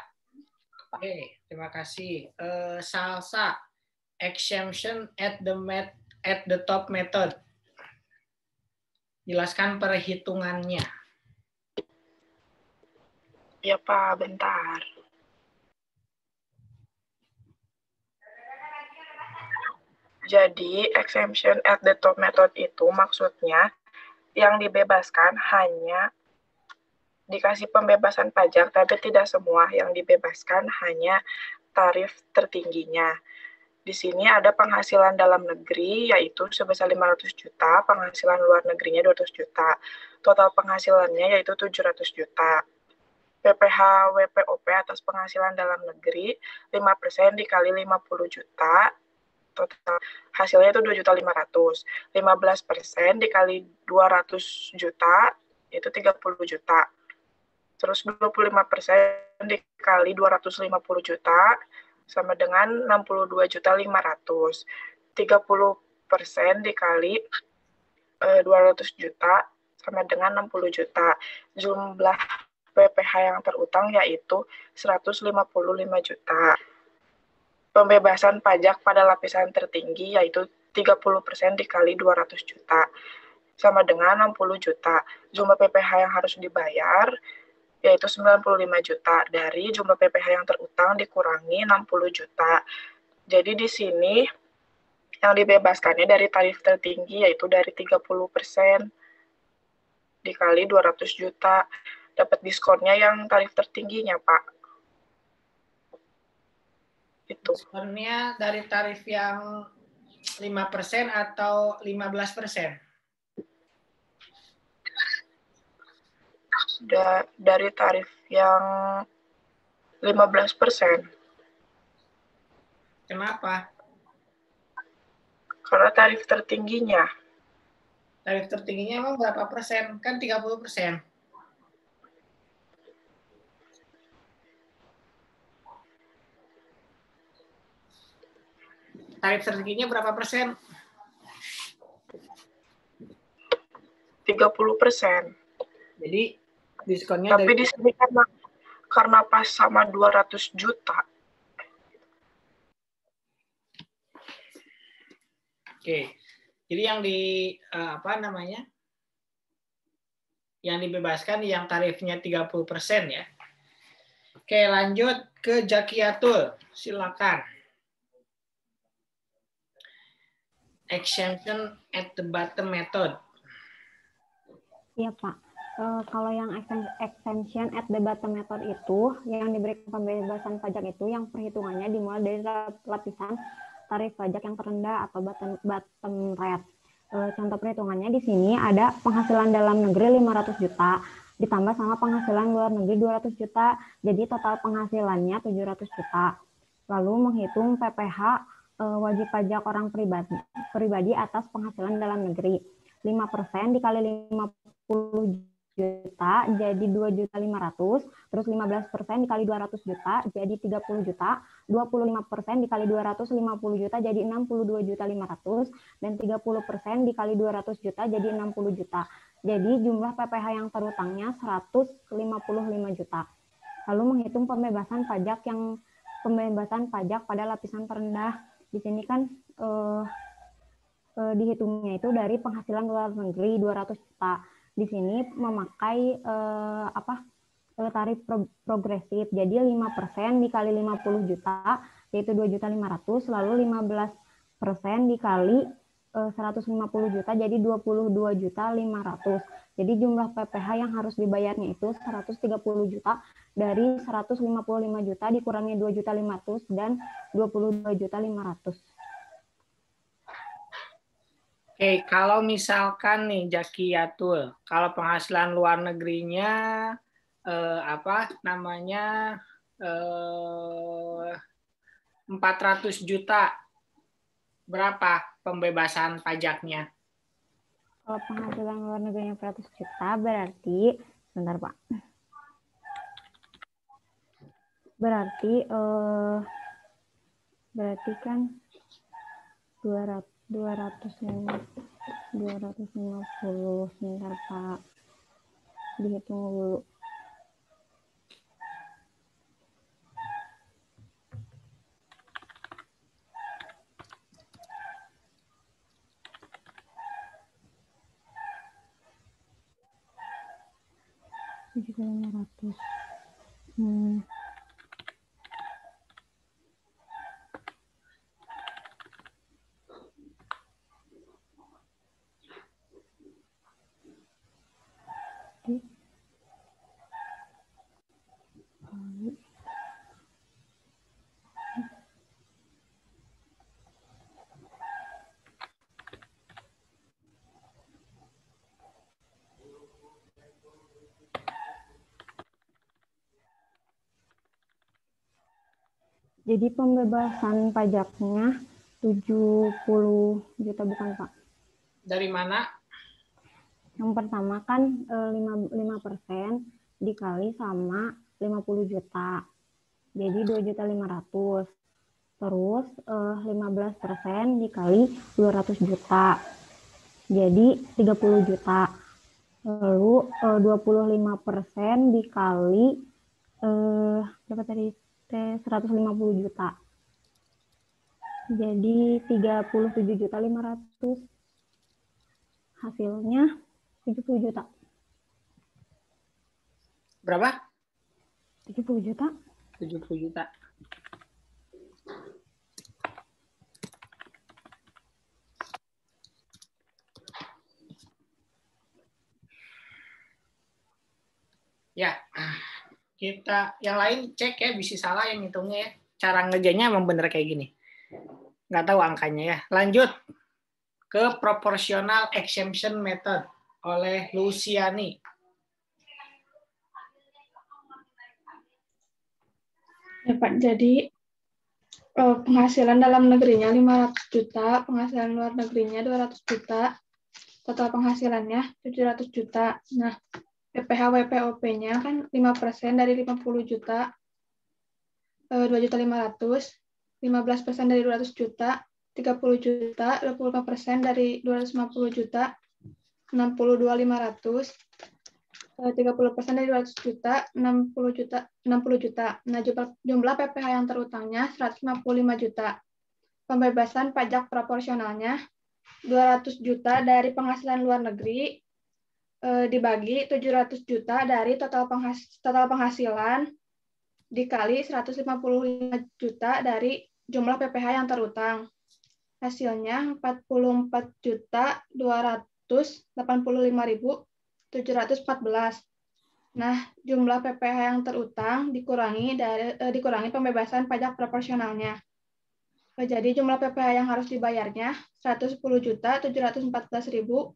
Oke, terima kasih. Salsa, exemption at the top method. Jelaskan perhitungannya. Ya Pak, bentar. Jadi, exemption at the top method itu maksudnya yang dibebaskan hanya dikasih pembebasan pajak, tapi tidak semua. Yang dibebaskan hanya tarif tertingginya. Di sini ada penghasilan dalam negeri, yaitu sebesar 500 juta, penghasilan luar negerinya 200 juta. Total penghasilannya yaitu 700 juta. PPh WPOP atas penghasilan dalam negeri, 5% dikali 50 juta, total hasilnya itu 2.500.000. 15% dikali 200 juta, itu 30 juta. Terus 25% dikali 250 juta, sama dengan 62.500.000. 30% dikali 200 juta sama dengan 60 juta. Jumlah PPh yang terutang yaitu 155 juta. Pembebasan pajak pada lapisan tertinggi yaitu 30% dikali 200 juta sama dengan 60 juta. Jumlah PPh yang harus dibayar yaitu 95 juta dari jumlah PPh yang terutang dikurangi 60 juta. Jadi di sini yang dibebaskannya dari tarif tertinggi yaitu dari 30% dikali 200 juta. Dapat diskonnya yang tarif tertingginya, Pak. Itu. Diskonnya dari tarif yang 5% atau 15%? Dari tarif yang 15%. Kenapa? Karena tarif tertingginya. Tarif tertingginya emang berapa persen? Kan 30%. Tarif tertingginya berapa persen? 30%. Jadi diskonnya tapi di sini karena pas sama 200 juta. Oke. Jadi yang yang dibebaskan yang tarifnya 30% ya. Oke, lanjut ke Jakiatul. Silakan. Exemption at the bottom method. Iya, Pak. Kalau yang exemption at the bottom method itu, yang diberikan pembebasan pajak itu, yang perhitungannya dimulai dari lapisan tarif pajak yang terendah atau bottom rate. Contoh perhitungannya di sini ada penghasilan dalam negeri 500 juta, ditambah sama penghasilan luar negeri 200 juta, jadi total penghasilannya 700 juta. Lalu menghitung PPh wajib pajak orang pribadi atas penghasilan dalam negeri. 5% dikali 50 juta jadi 2.500.000, terus 15% dikali 200 juta jadi 30 juta, 25% dikali 250 juta jadi 62.500.000, dan 30% dikali 200 juta jadi 60 juta. Jadi jumlah PPh yang terutangnya 155 juta. Lalu menghitung pembebasan pajak pada lapisan terendah. Di sini kan dihitungnya itu dari penghasilan luar negeri 200 juta. Di sini memakai tarif progresif. Jadi 5% dikali 50 juta yaitu 2.500.000, lalu 15% dikali 150 juta jadi 22.500.000. Jadi jumlah PPh yang harus dibayarnya itu 130 juta dari 155 juta dikurangi 2.500.000 dan 22.500.000. Oke, kalau misalkan nih Jakiatul, kalau penghasilan luar negerinya 400 juta, berapa pembebasan pajaknya? Kalau penghasilan luar negerinya 400 juta berarti, sebentar Pak. Berarti kan 250, sebentar Pak, dihitung dulu. 7.500. Jadi pembebasan pajaknya 70 juta, bukan Pak? Dari mana? Yang pertama kan 5% dikali sama 50 juta. Jadi 2.500.000. Terus 15% dikali 200 juta. Jadi 30 juta. Lalu 25% dikali berapa tadi? 150 juta. Jadi 37.500.000. Hasilnya 70 juta. Berapa? 70 juta. 70 juta. Ya, kita yang lain cek ya, bisa salah yang hitungnya ya. Cara ngerjainnya emang bener kayak gini. Nggak tahu angkanya ya. Lanjut ke proportional exemption method oleh Luciani. Ya Pak, jadi penghasilan dalam negerinya 500 juta, penghasilan luar negerinya 200 juta, total penghasilannya 700 juta. Nah, PPh WPOP-nya kan 5% dari 50 juta, 2.500.000, 15% dari 200 juta, 30 juta, 25% dari 250 juta, 62.500, 30% dari 200 juta, 60 juta, 60 juta. Nah, jumlah PPh yang terutangnya 155 juta. Pembebasan pajak proporsionalnya 200 juta dari penghasilan luar negeri dibagi 700 juta dari total penghasilan dikali 155 juta dari jumlah PPh yang terutang. Hasilnya 44.285.714. Nah, jumlah PPh yang terutang dikurangi pembebasan pajak proporsionalnya. Jadi jumlah PPh yang harus dibayarnya 110.714.286.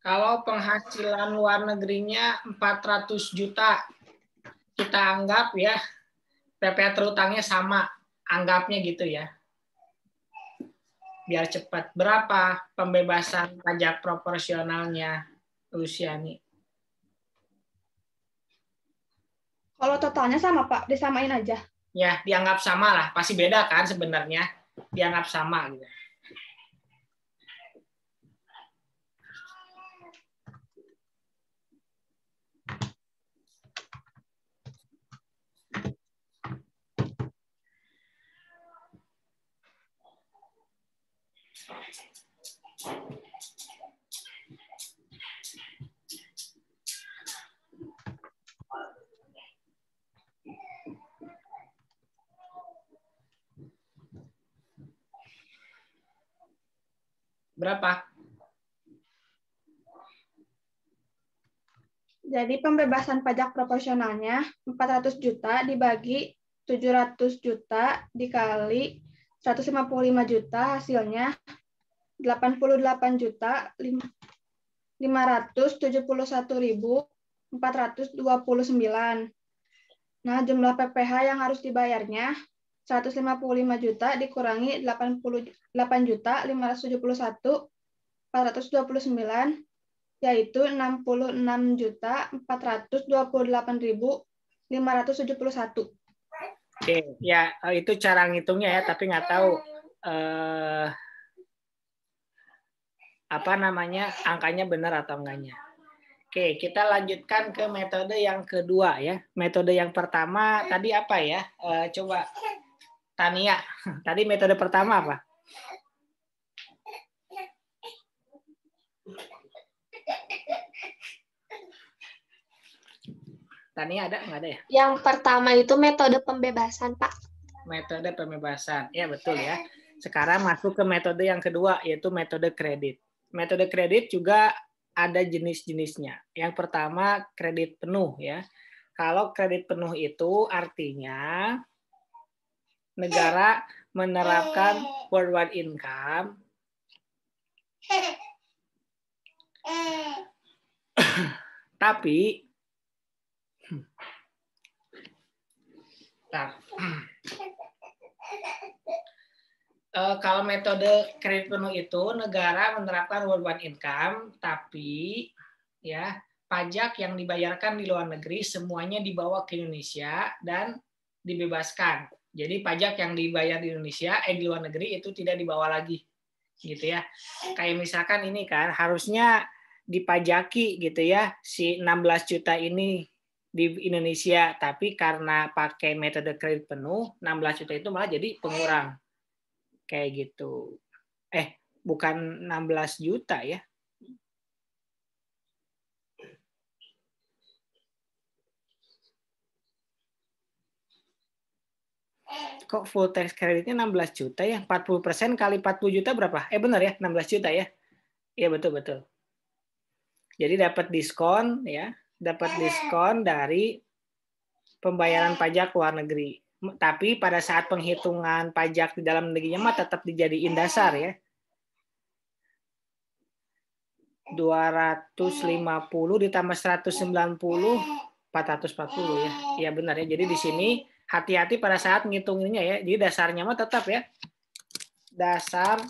Kalau penghasilan luar negerinya 400 juta, kita anggap ya PPh terutangnya sama, anggapnya gitu ya. Biar cepat. Berapa pembebasan pajak proporsionalnya, Luciani? Kalau totalnya sama, Pak, disamain aja. Ya, dianggap sama lah. Pasti beda kan sebenarnya. Dianggap sama gitu. Berapa? Jadi pembebasan pajak proporsionalnya 400 juta dibagi 700 juta dikali 155 juta, hasilnya 88 juta 571.429. Nah, jumlah PPh yang harus dibayarnya 155 juta dikurangi 88 juta 571.429, yaitu 66.428.571. Oke, ya itu cara ngitungnya ya, tapi nggak tahu angkanya benar atau enggaknya. Oke, kita lanjutkan ke metode yang kedua ya. Metode yang pertama tadi apa ya? Coba Tania, tadi metode pertama apa? Tania ada nggak ada ya? Yang pertama itu metode pembebasan, Pak. Metode pembebasan. Ya, betul ya. Sekarang masuk ke metode yang kedua, yaitu metode kredit. Metode kredit juga ada jenis-jenisnya. Yang pertama, kredit penuh ya. Kalau kredit penuh itu artinya negara menerapkan worldwide income tapi kalau metode kredit penuh itu negara menerapkan worldwide income, tapi ya pajak yang dibayarkan di luar negeri semuanya dibawa ke Indonesia dan dibebaskan. Jadi pajak yang dibayar di Indonesia di luar negeri itu tidak dibawa lagi, gitu ya. Kayak misalkan ini kan harusnya dipajaki gitu ya si 16 juta ini di Indonesia, tapi karena pakai metode kredit penuh 16 juta itu malah jadi pengurang. Kayak gitu. Bukan 16 juta ya. Kok full tax kreditnya 16 juta ya? 40% kali 40 juta berapa? Benar ya, 16 juta ya. Iya betul. Jadi dapat diskon ya, dapat diskon dari pembayaran pajak luar negeri. Tapi pada saat penghitungan pajak di dalam negerinya mah tetap dijadiin dasar ya. 250 ditambah 190 440 ya. Iya benar ya. Jadi di sini hati-hati pada saat ngitungnya ya. Jadi dasarnya mah tetap ya. Dasar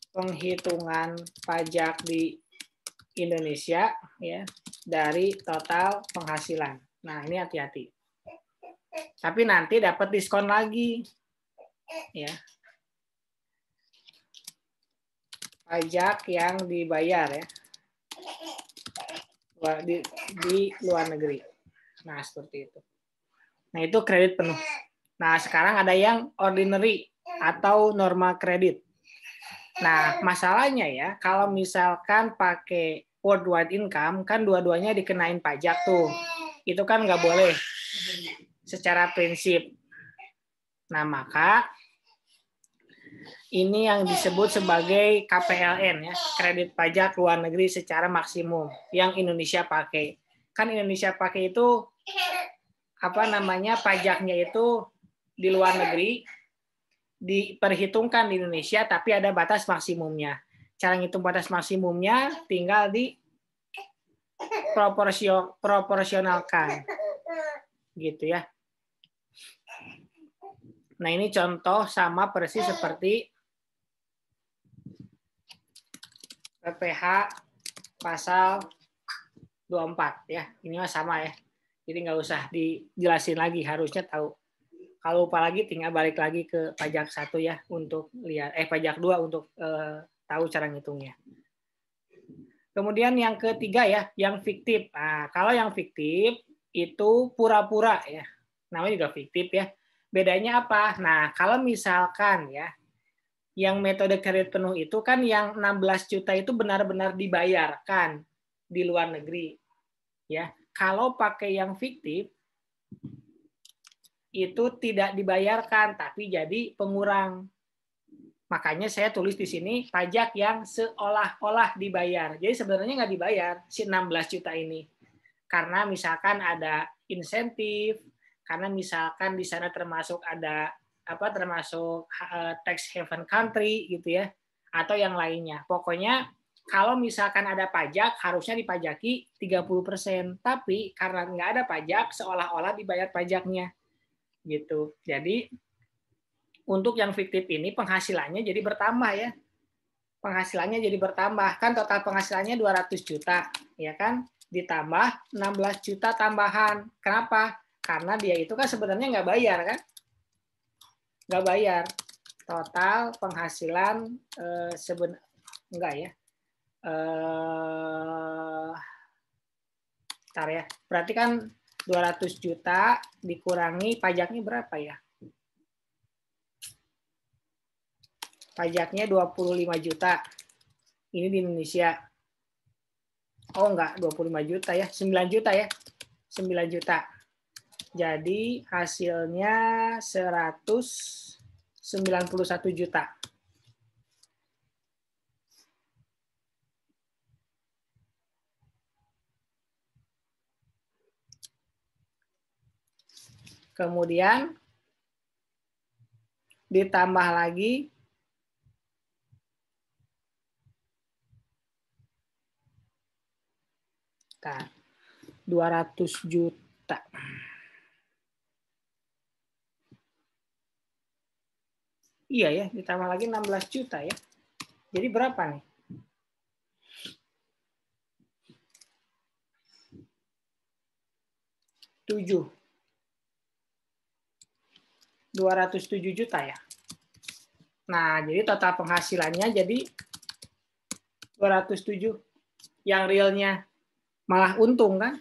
penghitungan pajak di Indonesia ya dari total penghasilan. Nah, ini hati-hati. Tapi nanti dapat diskon lagi. Ya. Pajak yang dibayar ya. Di luar negeri. Nah, seperti itu. Nah, itu kredit penuh. Nah, sekarang ada yang ordinary atau normal kredit. Nah, masalahnya ya, kalau misalkan pakai worldwide income, kan dua-duanya dikenain pajak tuh. Itu kan nggak boleh secara prinsip. Nah, maka ini yang disebut sebagai KPLN ya, kredit pajak luar negeri secara maksimum yang Indonesia pakai. Kan Indonesia pakai itu pajaknya itu di luar negeri diperhitungkan di Indonesia tapi ada batas maksimumnya. Cara ngitung batas maksimumnya tinggal di proporsionalkan. Gitu ya. Nah, ini contoh sama persis seperti PPh pasal 24 ya. Ini mah sama ya. Jadi nggak usah dijelasin lagi, harusnya tahu. Kalau lupa lagi tinggal balik lagi ke pajak 1 ya untuk lihat pajak 2 untuk tahu cara ngitungnya. Kemudian yang ketiga ya, yang fiktif. Nah, kalau yang fiktif itu pura-pura ya. Namanya juga fiktif ya. Bedanya apa? Nah, kalau misalkan ya, yang metode kredit penuh itu kan yang 16 juta itu benar-benar dibayarkan di luar negeri. Ya, kalau pakai yang fiktif itu tidak dibayarkan tapi jadi pengurang. Makanya saya tulis di sini pajak yang seolah-olah dibayar. Jadi sebenarnya nggak dibayar si 16 juta ini. Karena misalkan ada insentif, karena misalkan di sana termasuk ada termasuk tax haven country gitu ya, atau yang lainnya. Pokoknya kalau misalkan ada pajak harusnya dipajaki 30%, tapi karena nggak ada pajak seolah-olah dibayar pajaknya gitu. Jadi untuk yang fiktif ini penghasilannya jadi bertambah ya. Penghasilannya jadi bertambah, kan total penghasilannya 200 juta ya kan, ditambah 16 juta tambahan. Kenapa? Karena dia itu kan sebenarnya nggak bayar kan? Nggak bayar. Total penghasilan enggak ya. Bentar ya. Berarti kan 200 juta dikurangi pajaknya berapa ya? Pajaknya 25 juta. Ini di Indonesia. Oh enggak, 25 juta ya. 9 juta ya. 9 juta. Jadi hasilnya 191 juta. Kemudian ditambah lagi nah, 200 juta. Iya ya, ditambah lagi 16 juta ya. Jadi berapa nih? Tujuh. 207 juta ya. Nah, jadi total penghasilannya jadi 207. Yang realnya malah untung kan?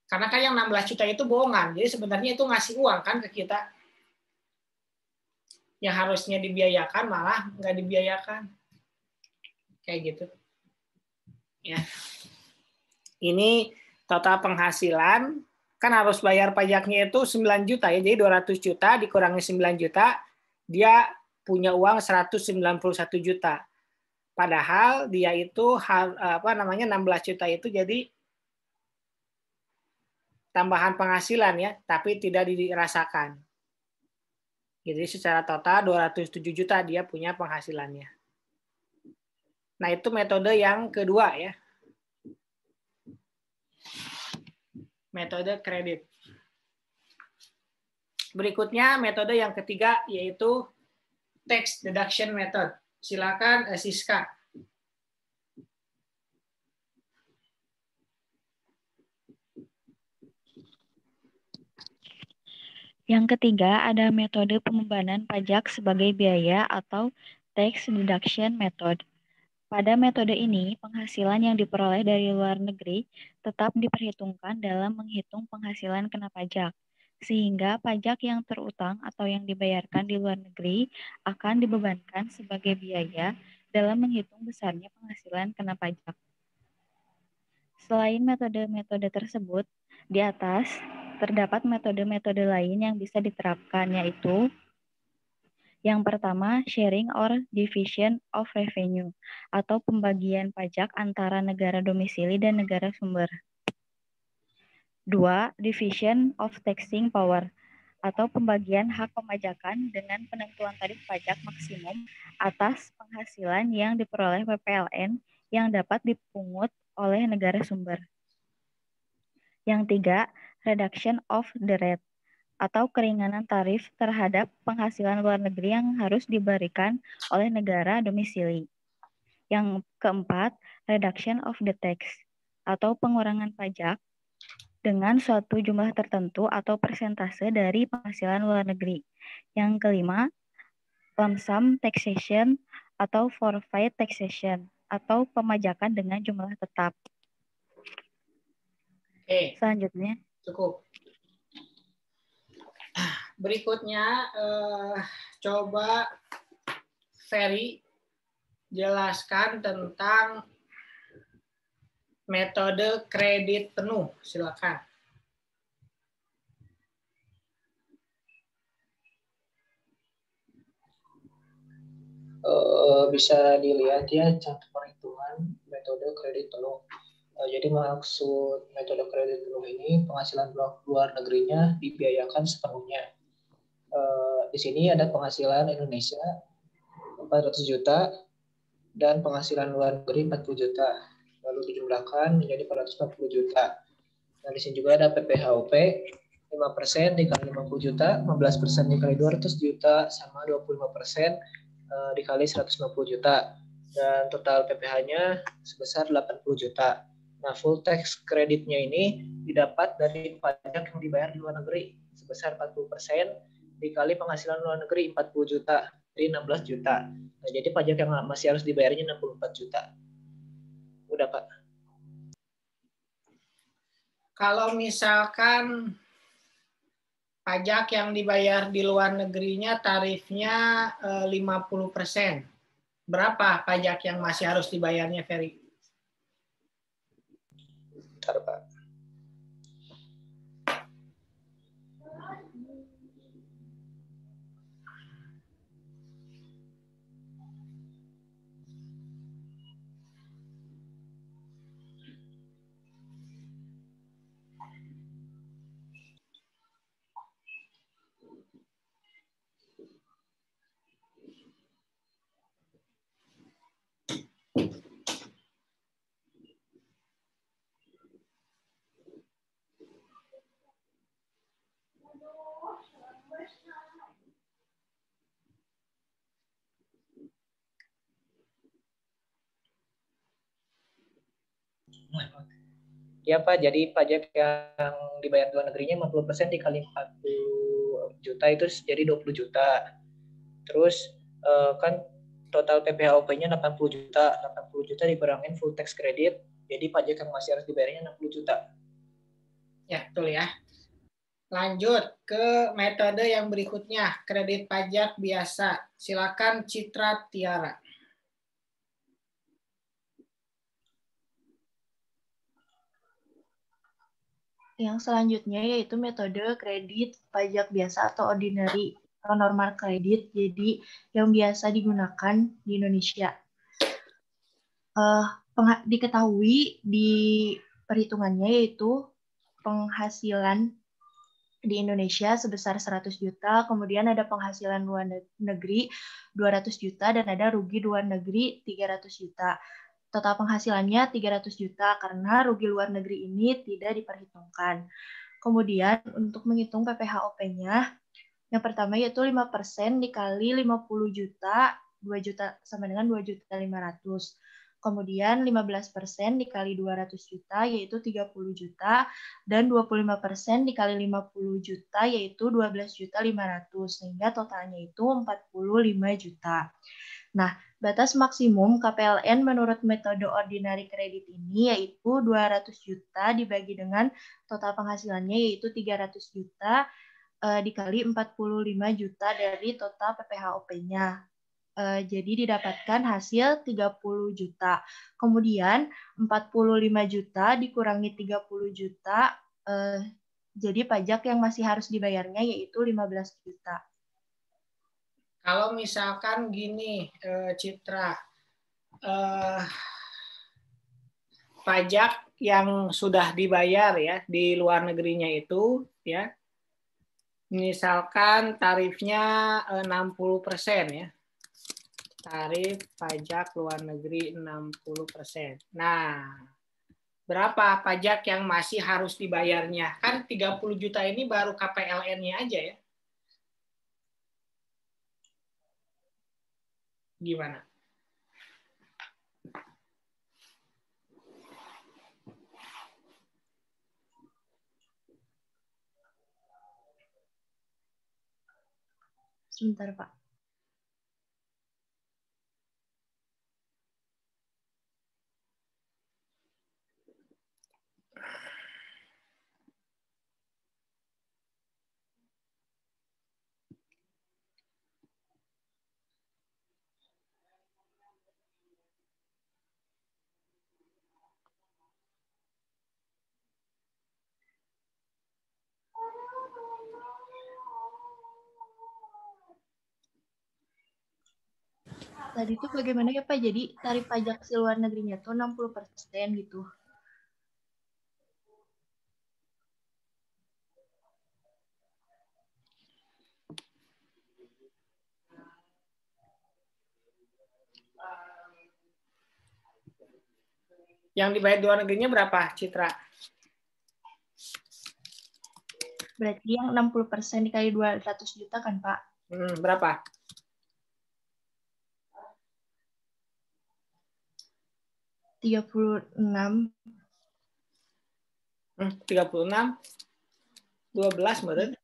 Karena kan yang 16 juta itu bohongan. Jadi sebenarnya itu ngasih uang kan ke kita. Yang harusnya dibiayakan malah nggak dibiayakan. Kayak gitu. Ya. Ini total penghasilan kan harus bayar pajaknya itu 9 juta ya. Jadi 200 juta dikurangi 9 juta, dia punya uang 191 juta. Padahal dia itu 16 juta itu jadi tambahan penghasilan ya, tapi tidak dirasakan. Jadi secara total 207 juta dia punya penghasilannya. Nah, itu metode yang kedua ya. Metode kredit. Berikutnya metode yang ketiga yaitu tax deduction method. Silakan Siska. Yang ketiga ada metode pembebanan pajak sebagai biaya atau tax deduction method. Pada metode ini, penghasilan yang diperoleh dari luar negeri tetap diperhitungkan dalam menghitung penghasilan kena pajak, sehingga pajak yang terutang atau yang dibayarkan di luar negeri akan dibebankan sebagai biaya dalam menghitung besarnya penghasilan kena pajak. Selain metode-metode tersebut, di atas terdapat metode-metode lain yang bisa diterapkan, yaitu yang pertama, sharing or division of revenue, atau pembagian pajak antara negara domisili dan negara sumber. 2. Division of taxing power, atau pembagian hak pemajakan dengan penentuan tarif pajak maksimum atas penghasilan yang diperoleh PPLN yang dapat dipungut oleh negara sumber. Yang 3. Reduction of the rate, atau keringanan tarif terhadap penghasilan luar negeri yang harus diberikan oleh negara domisili. Yang keempat, reduction of the tax, atau pengurangan pajak dengan suatu jumlah tertentu atau persentase dari penghasilan luar negeri. Yang kelima, lump sum taxation atau forfeit taxation, atau pemajakan dengan jumlah tetap. Oke. Selanjutnya. Cukup. Berikutnya, coba Ferry jelaskan tentang metode kredit penuh. Silakan. Bisa dilihat ya contoh perhitungan metode kredit penuh. Jadi maksud metode kredit penuh ini penghasilan luar negerinya dibiayakan sepenuhnya. Di sini ada penghasilan Indonesia 400 juta dan penghasilan luar negeri 40 juta. Lalu dijumlahkan menjadi 440 juta. Nah, di sini juga ada PPHUP 5% dikali 50 juta, 15% dikali 200 juta, sama 25% dikali 150 juta. Dan total PPh-nya sebesar 80 juta. Nah, full tax kreditnya ini didapat dari pajak yang dibayar di luar negeri sebesar 40% dikali penghasilan luar negeri 40 juta, jadi 16 juta. Nah, jadi pajak yang masih harus dibayarnya 64 juta. Udah, Pak. Kalau misalkan pajak yang dibayar di luar negerinya tarifnya 50%, berapa pajak yang masih harus dibayarnya, Ferry? Sebentar, Pak. Ya Pak, jadi pajak yang dibayar luar negerinya 50% dikali 40 juta itu jadi 20 juta. Terus kan total PPHOP-nya 80 juta. 80 juta dikurangin full tax credit, jadi pajak yang masih harus dibayarnya 60 juta. Ya, betul ya. Lanjut ke metode yang berikutnya, kredit pajak biasa. Silakan Citra Tiara. Yang selanjutnya yaitu metode kredit pajak biasa atau ordinary atau normal kredit, jadi yang biasa digunakan di Indonesia. Diketahui di perhitungannya yaitu penghasilan di Indonesia sebesar 100 juta, kemudian ada penghasilan luar negeri 200 juta, dan ada rugi luar negeri 300 juta. Total penghasilannya 300 juta karena rugi luar negeri ini tidak diperhitungkan. Kemudian untuk menghitung PPHOP-nya, yang pertama yaitu 5% dikali 50 juta, 2 juta sama dengan 2.500.000. Kemudian 15% dikali 200 juta yaitu 30 juta, dan 25% dikali 50 juta yaitu 12.500.000, sehingga totalnya itu 45 juta. Nah, batas maksimum KPLN menurut metode ordinary kredit ini yaitu 200 juta dibagi dengan total penghasilannya yaitu 300 juta dikali 45 juta dari total PPHOP-nya. Jadi didapatkan hasil 30 juta. Kemudian 45 juta dikurangi 30 juta, jadi pajak yang masih harus dibayarnya yaitu 15 juta. Kalau misalkan gini, Citra, pajak yang sudah dibayar ya di luar negerinya itu, ya, misalkan tarifnya 60% ya, tarif pajak luar negeri 60%. Nah, berapa pajak yang masih harus dibayarnya? Kan 30 juta ini baru KPLN-nya aja ya. Gimana? Sebentar, Pak. Tadi itu bagaimana ya Pak? Jadi tarif pajak si luar negerinya tuh 60% gitu. Yang dibayar luar negerinya berapa, Citra? Berarti yang 60% dikali 200 juta kan, Pak? Berapa? 36. 36? 12 menurut?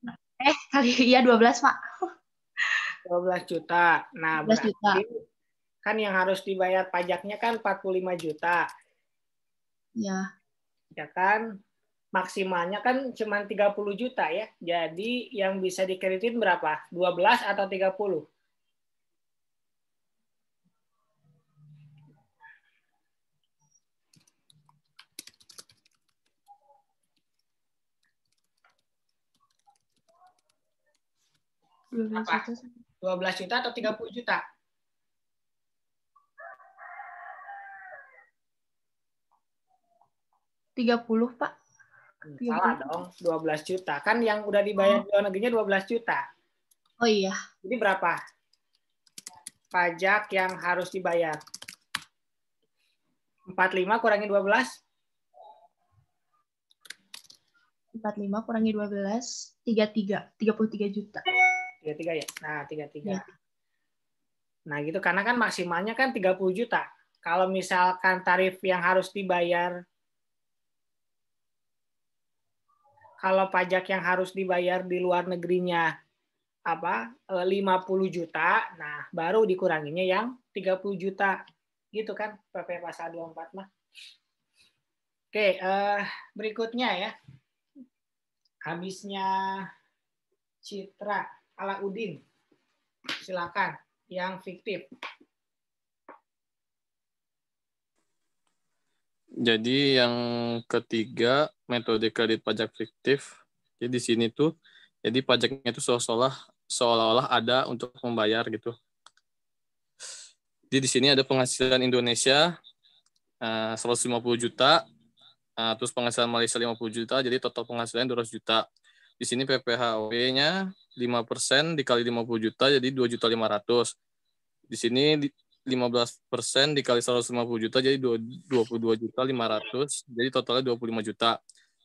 Kali iya 12, Pak. 12 juta. Nah, 12 juta. berarti kan yang harus dibayar pajaknya kan 45 juta. Ya. Ya kan? Maksimalnya kan cuma 30 juta ya. Jadi yang bisa dikreditin berapa? 12 atau 30? Apa? 12 juta atau 30 juta? Pak. Salah dong, 12 juta. Kan yang udah dibayar di luar negerinya 12 juta. Oh iya. Jadi berapa pajak yang harus dibayar? 45 kurangi 12? 45 kurangi 12, 33 juta. 33 ya? Nah, 33. Ya. Nah, gitu. Karena kan maksimalnya kan 30 juta. Kalau misalkan tarif yang harus dibayar, kalau pajak yang harus dibayar di luar negerinya 50 juta, nah baru dikuranginya yang 30 juta. Gitu kan PP pasal 24 mah. Oke, berikutnya ya. Habisnya Citra Alauddin. Silakan yang fiktif. Jadi yang ketiga, metode kredit pajak fiktif. Jadi di sini tuh, jadi pajaknya itu seolah-olah ada untuk membayar gitu. Jadi di sini ada penghasilan Indonesia 150 juta, terus penghasilan Malaysia 50 juta, jadi total penghasilan 200 juta. Di sini PPHW-nya 5% dikali 50 juta, jadi 2.500.000. Di sini 15% dikali 150 juta, jadi 22.500.000, jadi totalnya 25 juta.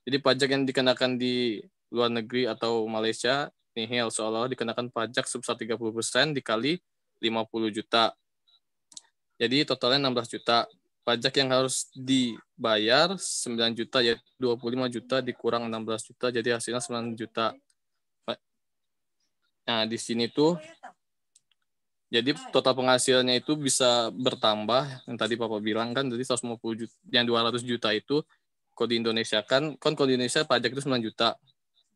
Jadi pajak yang dikenakan di luar negeri atau Malaysia, nihil, seolah-olah dikenakan pajak sebesar 30% dikali 50 juta. Jadi totalnya 16 juta. Pajak yang harus dibayar 9 juta, yaitu 25 juta dikurang 16 juta, jadi hasilnya 9 juta. Nah, di sini tuh, jadi total penghasilannya itu bisa bertambah, yang tadi Bapak bilang kan, jadi 150 juta, yang 200 juta itu, kalau di Indonesia kan kalau di Indonesia pajak itu 9 juta.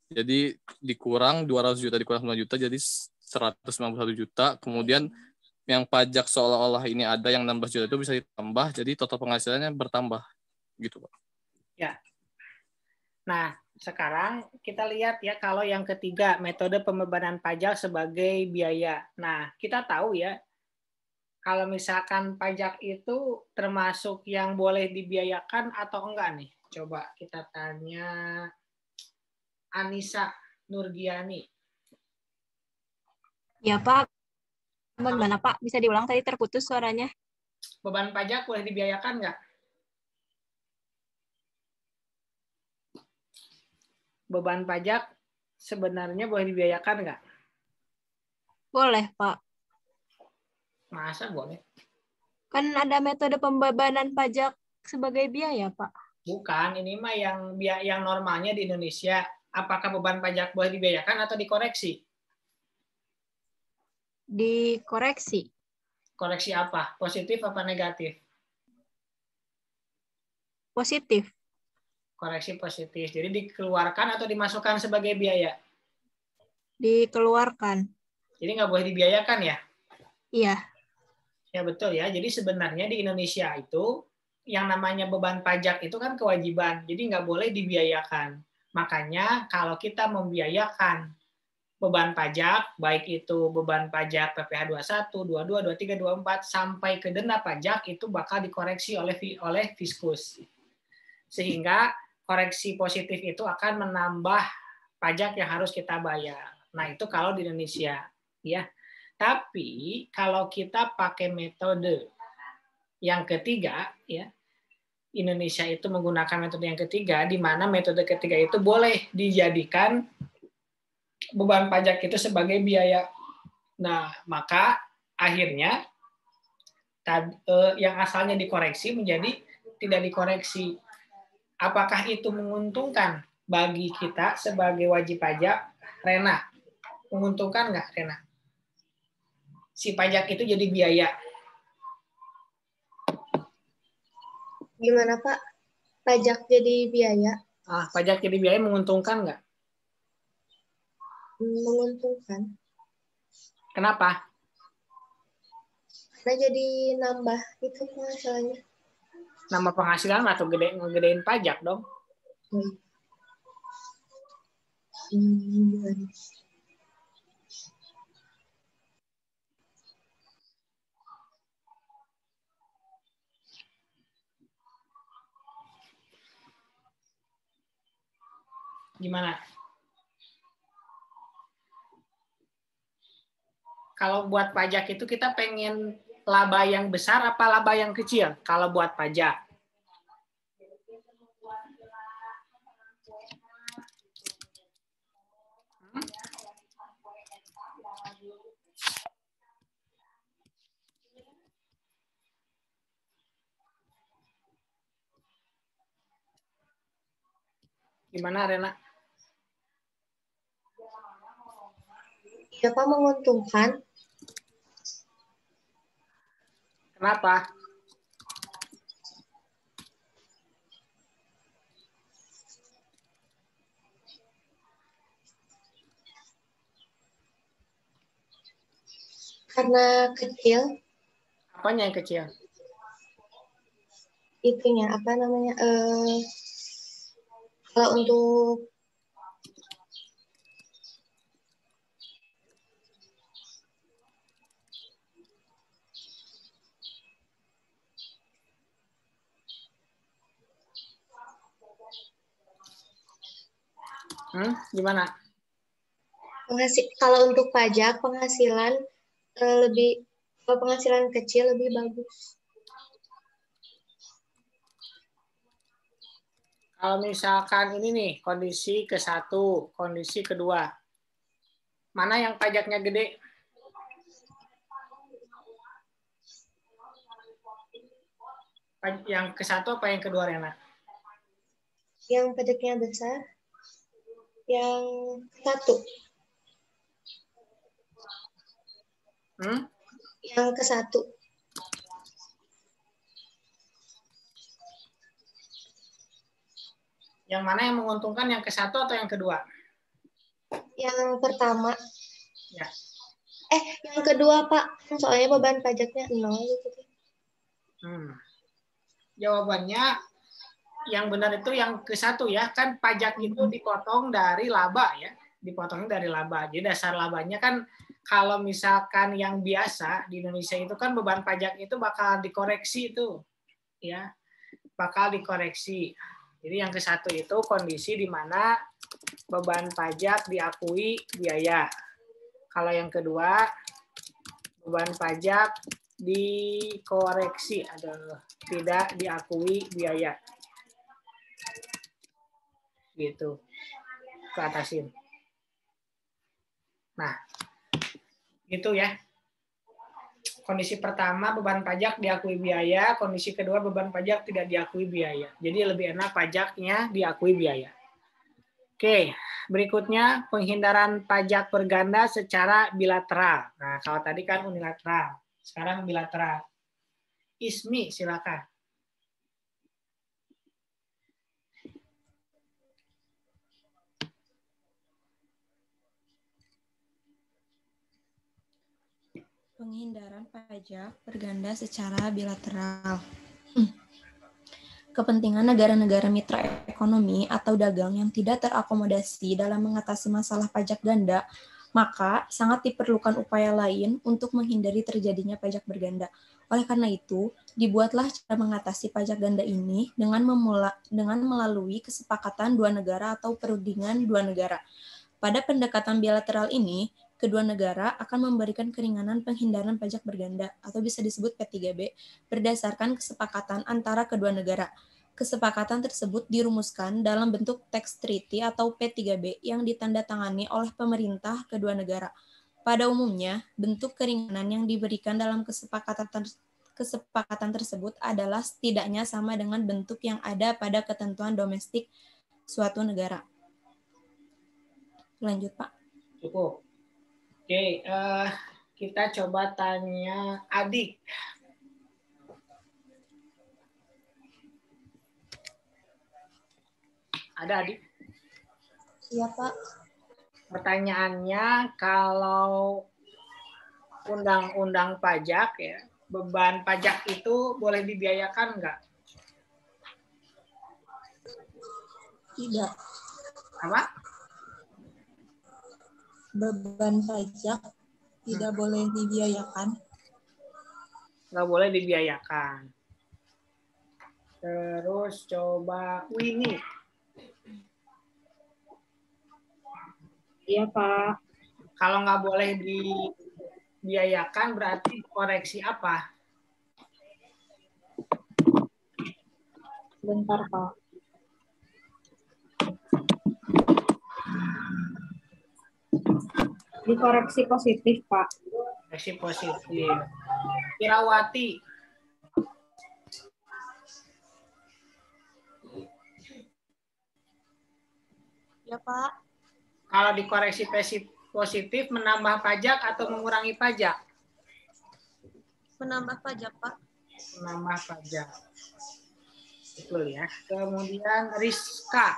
Jadi dikurang 200 juta, dikurang 9 juta, jadi 191 juta. Kemudian yang pajak seolah-olah ini ada yang 16 juta itu bisa ditambah, jadi total penghasilannya bertambah. Gitu, Pak. Ya. Nah, sekarang kita lihat ya kalau yang ketiga, metode pembebanan pajak sebagai biaya. Nah, kita tahu ya, kalau misalkan pajak itu termasuk yang boleh dibiayakan atau enggak nih? Coba kita tanya Anissa Nurgiani. Ya, Pak. Bagaimana, Pak? Bisa diulang, tadi terputus suaranya. Beban pajak boleh dibiayakan enggak? Beban pajak sebenarnya boleh dibiayakan nggak? Boleh, Pak. Masa boleh? Kan ada metode pembebanan pajak sebagai biaya, Pak. Bukan, ini mah yang normalnya di Indonesia. Apakah beban pajak boleh dibiayakan atau dikoreksi? Dikoreksi. Koreksi apa? Positif apa negatif? Positif. Koreksi positif. Jadi dikeluarkan atau dimasukkan sebagai biaya? Dikeluarkan. Jadi nggak boleh dibiayakan ya? Iya. Ya betul ya. Jadi sebenarnya di Indonesia itu yang namanya beban pajak itu kan kewajiban. Jadi nggak boleh dibiayakan. Makanya kalau kita membiayakan beban pajak, baik itu beban pajak PPh 21, 22, 23, 24, sampai ke denda pajak itu bakal dikoreksi oleh Fiskus. Sehingga koreksi positif itu akan menambah pajak yang harus kita bayar. Nah, itu kalau di Indonesia, ya. Tapi kalau kita pakai metode yang ketiga, ya, Indonesia itu menggunakan metode yang ketiga, di mana metode ketiga itu boleh dijadikan beban pajak itu sebagai biaya. Nah, maka akhirnya yang asalnya dikoreksi menjadi tidak dikoreksi. Apakah itu menguntungkan bagi kita sebagai wajib pajak, Rena? Menguntungkan nggak, Rena? Si pajak itu jadi biaya. Gimana, Pak? Pajak jadi biaya? Pajak jadi biaya menguntungkan nggak? Menguntungkan. Kenapa? Karena jadi nambah itu penghasilannya. Nambah penghasilan atau ngegedein pajak dong? Gimana? Kalau buat pajak itu kita pengen laba yang besar apa laba yang kecil? Kalau buat pajak. Gimana, Rena? Ya, Pak, menguntungkan. Kenapa? Karena kecil. Apanya yang kecil? Itunya, apa namanya? Kalau untuk Gimana? Kalau untuk pajak penghasilan kalau penghasilan kecil lebih bagus. Kalau misalkan ini nih kondisi ke-1, kondisi kedua, mana yang pajaknya gede? Yang ke-1 apa yang kedua, Rena? Yang pajaknya besar, yang ke-1. Yang ke-1. Yang mana yang menguntungkan, yang ke-1 atau yang kedua? Yang pertama. Ya. Yang kedua, Pak. Soalnya beban pajaknya 0 gitu. Jawabannya yang benar itu yang ke-1 ya. Kan pajak itu dipotong dari laba ya. Dipotongnya dari laba. Jadi dasar labanya kan kalau misalkan yang biasa di Indonesia itu kan beban pajak itu bakal dikoreksi itu. Ya. Bakal dikoreksi. Jadi yang ke-1 itu kondisi di mana beban pajak diakui biaya. Kalau yang kedua, beban pajak dikoreksi atau tidak diakui biaya. Gitu. Keatasin. Nah, gitu ya. Kondisi pertama beban pajak diakui biaya, kondisi kedua beban pajak tidak diakui biaya. Jadi lebih enak pajaknya diakui biaya. Oke, berikutnya penghindaran pajak berganda secara bilateral. Nah, kalau tadi kan unilateral, sekarang bilateral. Ismi, silakan. Penghindaran pajak berganda secara bilateral. Kepentingan negara-negara mitra ekonomi atau dagang yang tidak terakomodasi dalam mengatasi masalah pajak ganda, maka sangat diperlukan upaya lain untuk menghindari terjadinya pajak berganda. Oleh karena itu, dibuatlah cara mengatasi pajak ganda ini dengan melalui kesepakatan dua negara atau perundingan dua negara. Pada pendekatan bilateral ini, kedua negara akan memberikan keringanan penghindaran pajak berganda atau bisa disebut P3B berdasarkan kesepakatan antara kedua negara. Kesepakatan tersebut dirumuskan dalam bentuk tax treaty atau P3B yang ditandatangani oleh pemerintah kedua negara. Pada umumnya, bentuk keringanan yang diberikan dalam kesepakatan tersebut adalah setidaknya sama dengan bentuk yang ada pada ketentuan domestik suatu negara. Lanjut, Pak. Cukup. Oke, kita coba tanya Adik. Ada Adik? Iya, Pak. Pertanyaannya, kalau undang-undang pajak ya, beban pajak itu boleh dibiayakan nggak? Tidak. Apa? Beban pajak tidak boleh dibiayakan. Nggak boleh dibiayakan. Terus coba Winnie. Iya, Pak. Kalau nggak boleh dibiayakan berarti koreksi apa? Bentar, Pak. Dikoreksi positif, Pak. Koreksi positif. Irawati. Ya, Pak. Kalau dikoreksi positif menambah pajak atau mengurangi pajak? Menambah pajak, Pak. Menambah pajak. Betul ya. Kemudian Rizka.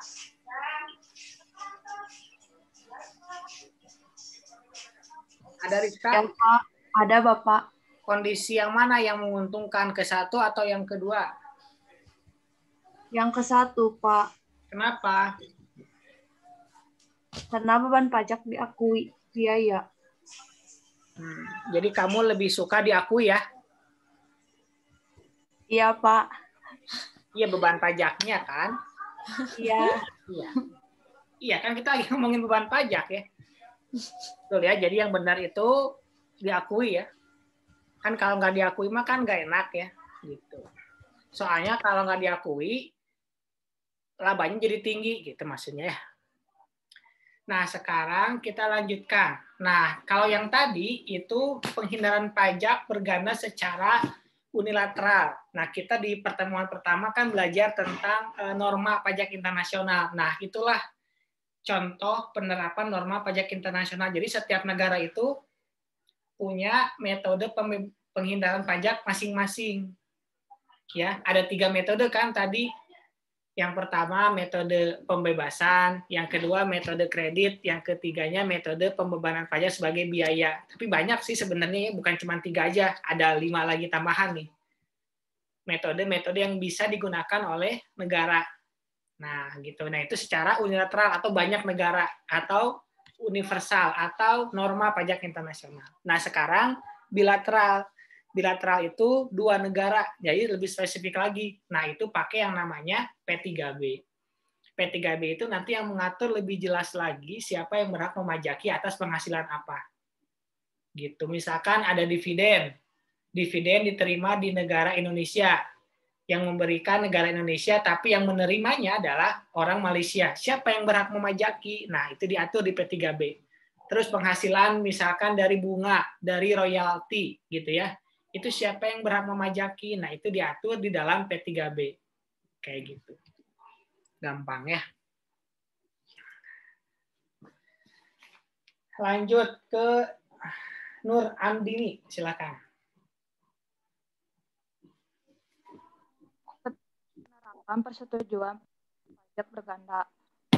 Ada Rizka? Ya, Pak. Ada, Bapak. Kondisi yang mana yang menguntungkan, ke satu atau yang kedua? Yang ke-1, Pak. Kenapa? Karena beban pajak diakui biaya. Jadi kamu lebih suka diakui ya? Iya, Pak. Iya, beban pajaknya kan? Iya. Iya. Iya, kan kita lagi ngomongin beban pajak ya. Betul ya, jadi yang benar itu diakui ya. Kan kalau nggak diakui mah kan nggak enak ya. Gitu. Soalnya kalau nggak diakui, labanya jadi tinggi gitu maksudnya ya. Nah, sekarang kita lanjutkan. Nah, kalau yang tadi itu penghindaran pajak berganda secara unilateral. Nah, kita di pertemuan pertama kan belajar tentang norma pajak internasional. Nah, itulah contoh penerapan norma pajak internasional. Jadi setiap negara itu punya metode penghindaran pajak masing-masing. Ya, ada 3 metode kan tadi. Yang pertama metode pembebasan, yang kedua metode kredit, yang ketiganya metode pembebanan pajak sebagai biaya. Tapi banyak sih sebenarnya, bukan cuma 3 aja, ada 5 lagi tambahan nih. Metode-metode yang bisa digunakan oleh negara. Nah, gitu. Nah, itu secara unilateral atau banyak negara atau universal atau norma pajak internasional. Nah, sekarang bilateral. Bilateral itu 2 negara, jadi lebih spesifik lagi. Nah, itu pakai yang namanya P3B. P3B itu nanti yang mengatur lebih jelas lagi siapa yang berhak memajaki atas penghasilan apa. Gitu. Misalkan ada dividen. Dividen diterima di negara Indonesia. Yang memberikan negara Indonesia, tapi yang menerimanya adalah orang Malaysia. Siapa yang berhak memajaki? Nah, itu diatur di P3B. Terus penghasilan misalkan dari bunga, dari royalti, gitu ya. Itu siapa yang berhak memajaki? Nah, itu diatur di dalam P3B. Kayak gitu. Gampang ya. Lanjut ke Nur Andini, silakan. Penerapan persetujuan pajak berganda.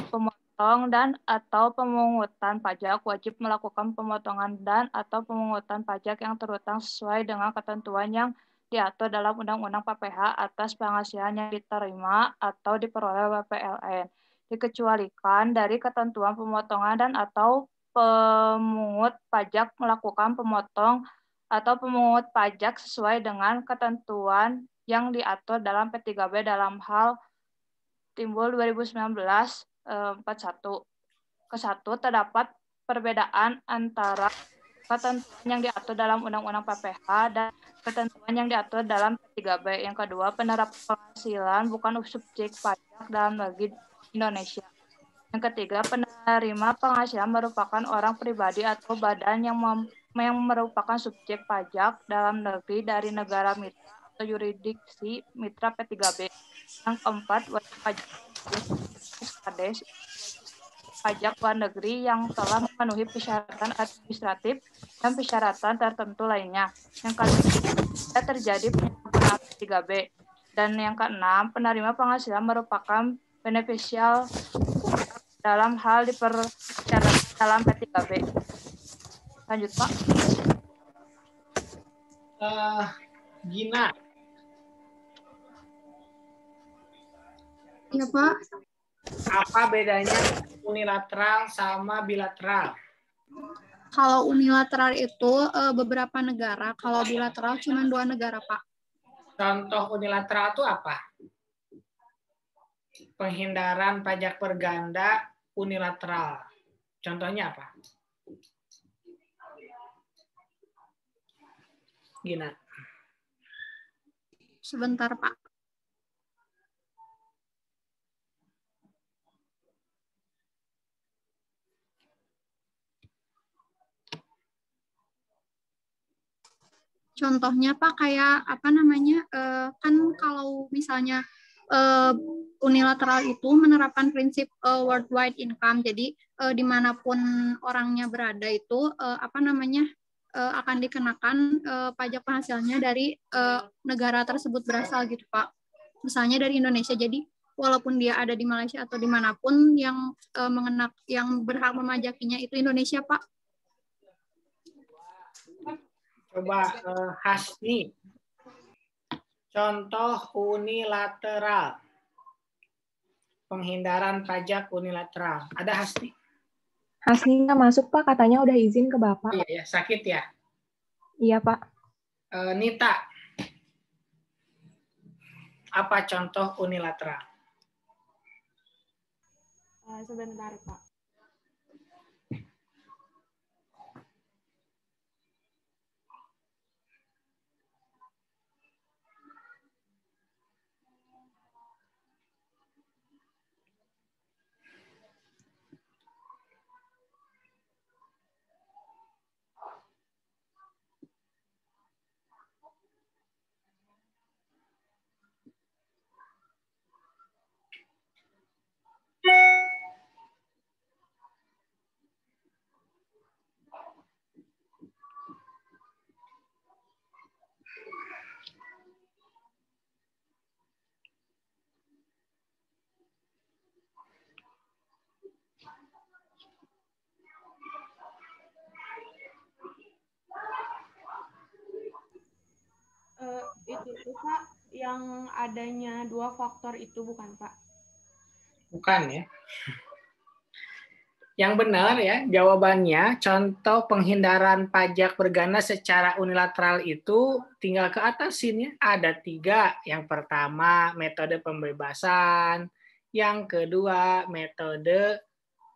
Pemotong dan atau pemungutan pajak wajib melakukan pemotongan dan atau pemungutan pajak yang terutang sesuai dengan ketentuan yang diatur dalam Undang-Undang PPH atas penghasilan yang diterima atau diperoleh PLN, dikecualikan dari ketentuan pemotongan dan atau pemungut pajak melakukan pemotong atau pemungut pajak sesuai dengan ketentuan yang diatur dalam P3B dalam hal Timbul 2019 41. Ke-1 terdapat perbedaan antara ketentuan yang diatur dalam Undang-Undang PPH dan ketentuan yang diatur dalam P3B. Yang kedua, penerapan penghasilan bukan subjek pajak dalam negeri Indonesia. Yang ketiga, penerima penghasilan merupakan orang pribadi atau badan yang merupakan subjek pajak dalam negeri dari negara mitra atau yurisdiksi mitra P3B. Yang keempat, wajib pajak SKD pajak luar negeri yang telah memenuhi persyaratan administratif dan persyaratan tertentu lainnya. Yang kelima, terjadi penyalahgunaan P3B. Dan yang keenam, penerima penghasilan merupakan beneficial dalam hal dipersyaratkan dalam P3B. Lanjut, Pak. Gina. Ya, Pak. Apa bedanya unilateral sama bilateral? Kalau unilateral itu beberapa negara, kalau bilateral cuma 2 negara, Pak. Contoh unilateral itu apa? Penghindaran pajak berganda unilateral. Contohnya apa? Gina. Sebentar, Pak. Contohnya Pak kayak apa namanya kan kalau misalnya unilateral itu menerapkan prinsip worldwide income, jadi dimanapun orangnya berada itu apa namanya akan dikenakan pajak penghasilannya dari negara tersebut berasal gitu Pak. Misalnya dari Indonesia, jadi walaupun dia ada di Malaysia atau dimanapun yang yang berhak memajakinya itu Indonesia Pak. Coba Hasni, contoh unilateral, penghindaran pajak unilateral. Ada Hasni? Hasni nggak masuk Pak, katanya udah izin ke Bapak. Iya, sakit ya? Iya Pak. Nita, apa contoh unilateral? Sebentar Pak. Itu Pak, yang adanya 2 faktor itu bukan Pak? Bukan ya. Yang benar ya, jawabannya contoh penghindaran pajak berganda secara unilateral itu tinggal ke atasin ya. Ada 3. Yang pertama metode pembebasan, yang kedua metode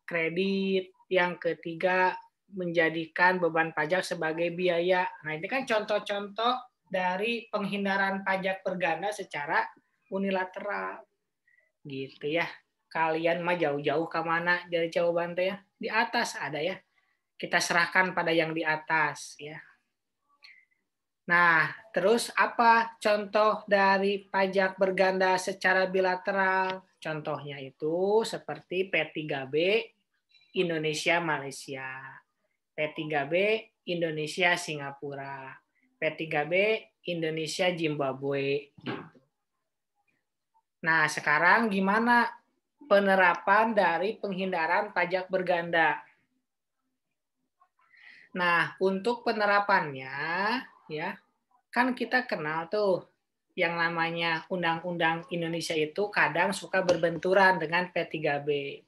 kredit, yang ketiga menjadikan beban pajak sebagai biaya. Nah ini kan contoh-contoh dari penghindaran pajak berganda secara unilateral. Gitu ya. Kalian mah jauh-jauh ke mana dari jawaban teh ya? Di atas ada ya. Kita serahkan pada yang di atas ya. Nah, terus apa contoh dari pajak berganda secara bilateral? Contohnya itu seperti P3B Indonesia Malaysia, P3B Indonesia Singapura, P3B Indonesia Zimbabwe. Nah, sekarang gimana penerapan dari penghindaran pajak berganda? Nah, untuk penerapannya ya, kan kita kenal tuh yang namanya Undang-Undang Indonesia itu kadang suka berbenturan dengan P3B.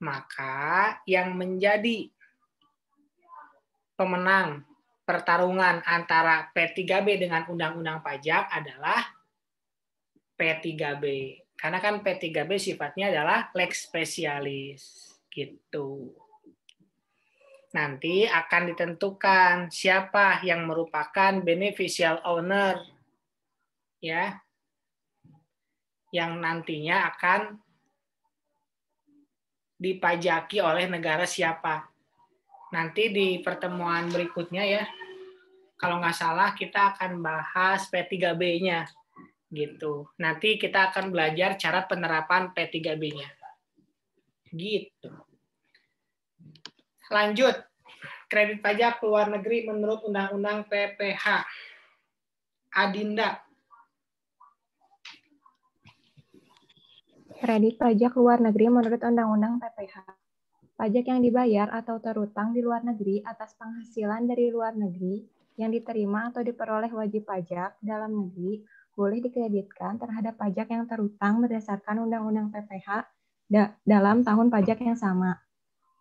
Maka yang menjadi pemenang pertarungan antara P3B dengan Undang-Undang Pajak adalah P3B. Karena kan P3B sifatnya adalah lex specialis gitu. Nanti akan ditentukan siapa yang merupakan beneficial owner ya. Yang nantinya akan dipajaki oleh negara siapa. Nanti di pertemuan berikutnya ya. Kalau nggak salah kita akan bahas P3B-nya. Gitu. Nanti kita akan belajar cara penerapan P3B-nya. Gitu. Lanjut. Kredit pajak luar negeri menurut Undang-Undang PPH. Adinda. Kredit pajak luar negeri menurut Undang-Undang PPH. Pajak yang dibayar atau terutang di luar negeri atas penghasilan dari luar negeri yang diterima atau diperoleh wajib pajak dalam negeri boleh dikreditkan terhadap pajak yang terutang berdasarkan Undang-Undang PPH dalam tahun pajak yang sama.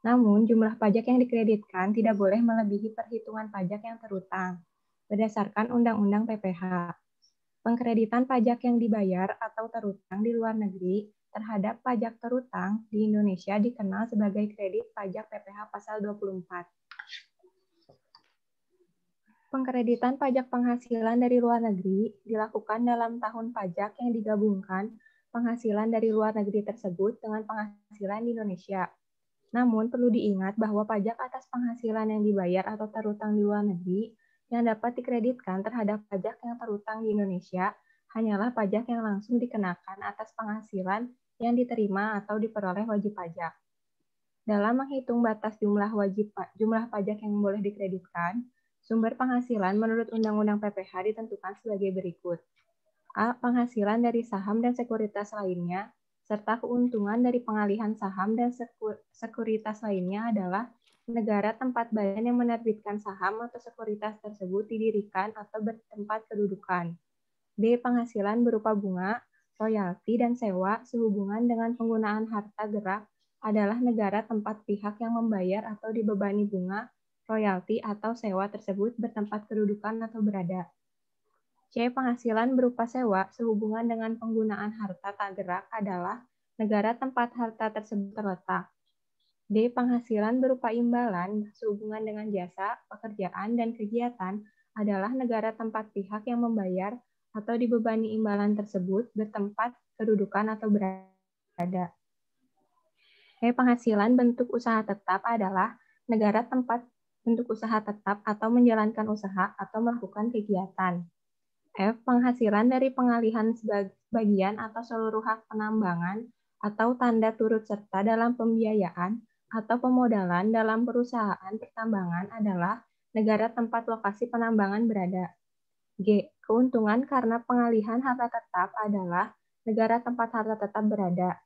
Namun, jumlah pajak yang dikreditkan tidak boleh melebihi perhitungan pajak yang terutang berdasarkan Undang-Undang PPH. Pengkreditan pajak yang dibayar atau terutang di luar negeri terhadap pajak terutang di Indonesia dikenal sebagai kredit pajak PPh pasal 24. Pengkreditan pajak penghasilan dari luar negeri dilakukan dalam tahun pajak yang digabungkan penghasilan dari luar negeri tersebut dengan penghasilan di Indonesia. Namun, perlu diingat bahwa pajak atas penghasilan yang dibayar atau terutang di luar negeri yang dapat dikreditkan terhadap pajak yang terutang di Indonesia hanyalah pajak yang langsung dikenakan atas penghasilan yang diterima atau diperoleh wajib pajak. Dalam menghitung batas jumlah pajak yang boleh dikreditkan, sumber penghasilan menurut Undang-Undang PPh ditentukan sebagai berikut. A. Penghasilan dari saham dan sekuritas lainnya, serta keuntungan dari pengalihan saham dan sekuritas lainnya adalah negara tempat badan yang menerbitkan saham atau sekuritas tersebut didirikan atau bertempat kedudukan. B. Penghasilan berupa bunga, royalti, dan sewa sehubungan dengan penggunaan harta gerak adalah negara tempat pihak yang membayar atau dibebani bunga, royalti atau sewa tersebut bertempat kedudukan atau berada. C. Penghasilan berupa sewa sehubungan dengan penggunaan harta tak gerak adalah negara tempat harta tersebut terletak. D. Penghasilan berupa imbalan sehubungan dengan jasa, pekerjaan, dan kegiatan adalah negara tempat pihak yang membayar atau dibebani imbalan tersebut bertempat kedudukan atau berada. E. Penghasilan bentuk usaha tetap adalah negara tempat bentuk usaha tetap atau menjalankan usaha atau melakukan kegiatan. F. Penghasilan dari pengalihan sebagian atau seluruh hak penambangan atau tanda turut serta dalam pembiayaan atau pemodalan dalam perusahaan pertambangan adalah negara tempat lokasi penambangan berada. G. Keuntungan karena pengalihan harta tetap adalah negara tempat harta tetap berada.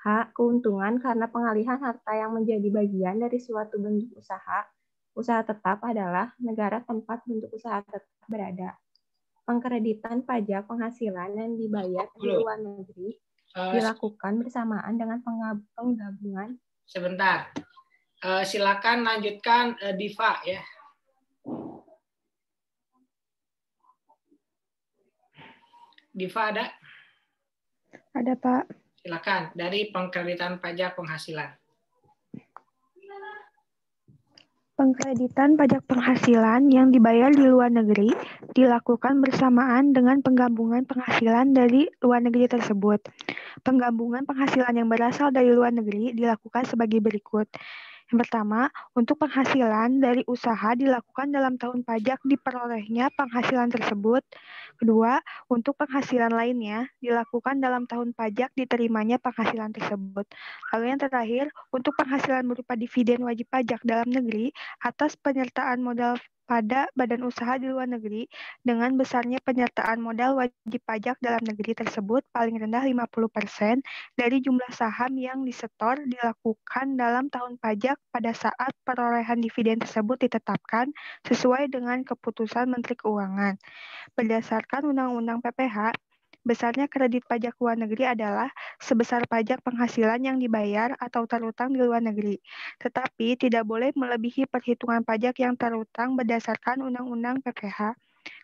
H. Keuntungan karena pengalihan harta yang menjadi bagian dari suatu bentuk usaha tetap adalah negara tempat bentuk usaha tetap berada. Pengkreditan pajak penghasilan yang dibayar di luar negeri dilakukan bersamaan dengan penggabungan. Sebentar, silakan lanjutkan Diva ya. Diva ada? Ada Pak. Silakan dari pengkreditan pajak penghasilan. Pengkreditan pajak penghasilan yang dibayar di luar negeri dilakukan bersamaan dengan penggabungan penghasilan dari luar negeri tersebut. Penggabungan penghasilan yang berasal dari luar negeri dilakukan sebagai berikut. Yang pertama, untuk penghasilan dari usaha dilakukan dalam tahun pajak diperolehnya penghasilan tersebut. Kedua, untuk penghasilan lainnya dilakukan dalam tahun pajak diterimanya penghasilan tersebut. Lalu yang terakhir, untuk penghasilan berupa dividen wajib pajak dalam negeri atas penyertaan modal pada badan usaha di luar negeri dengan besarnya penyertaan modal wajib pajak dalam negeri tersebut paling rendah 50% dari jumlah saham yang disetor dilakukan dalam tahun pajak pada saat perolehan dividen tersebut ditetapkan sesuai dengan keputusan Menteri Keuangan. Berdasarkan Undang-Undang PPh, besarnya kredit pajak luar negeri adalah sebesar pajak penghasilan yang dibayar atau terutang di luar negeri, tetapi tidak boleh melebihi perhitungan pajak yang terutang berdasarkan Undang-Undang PPh.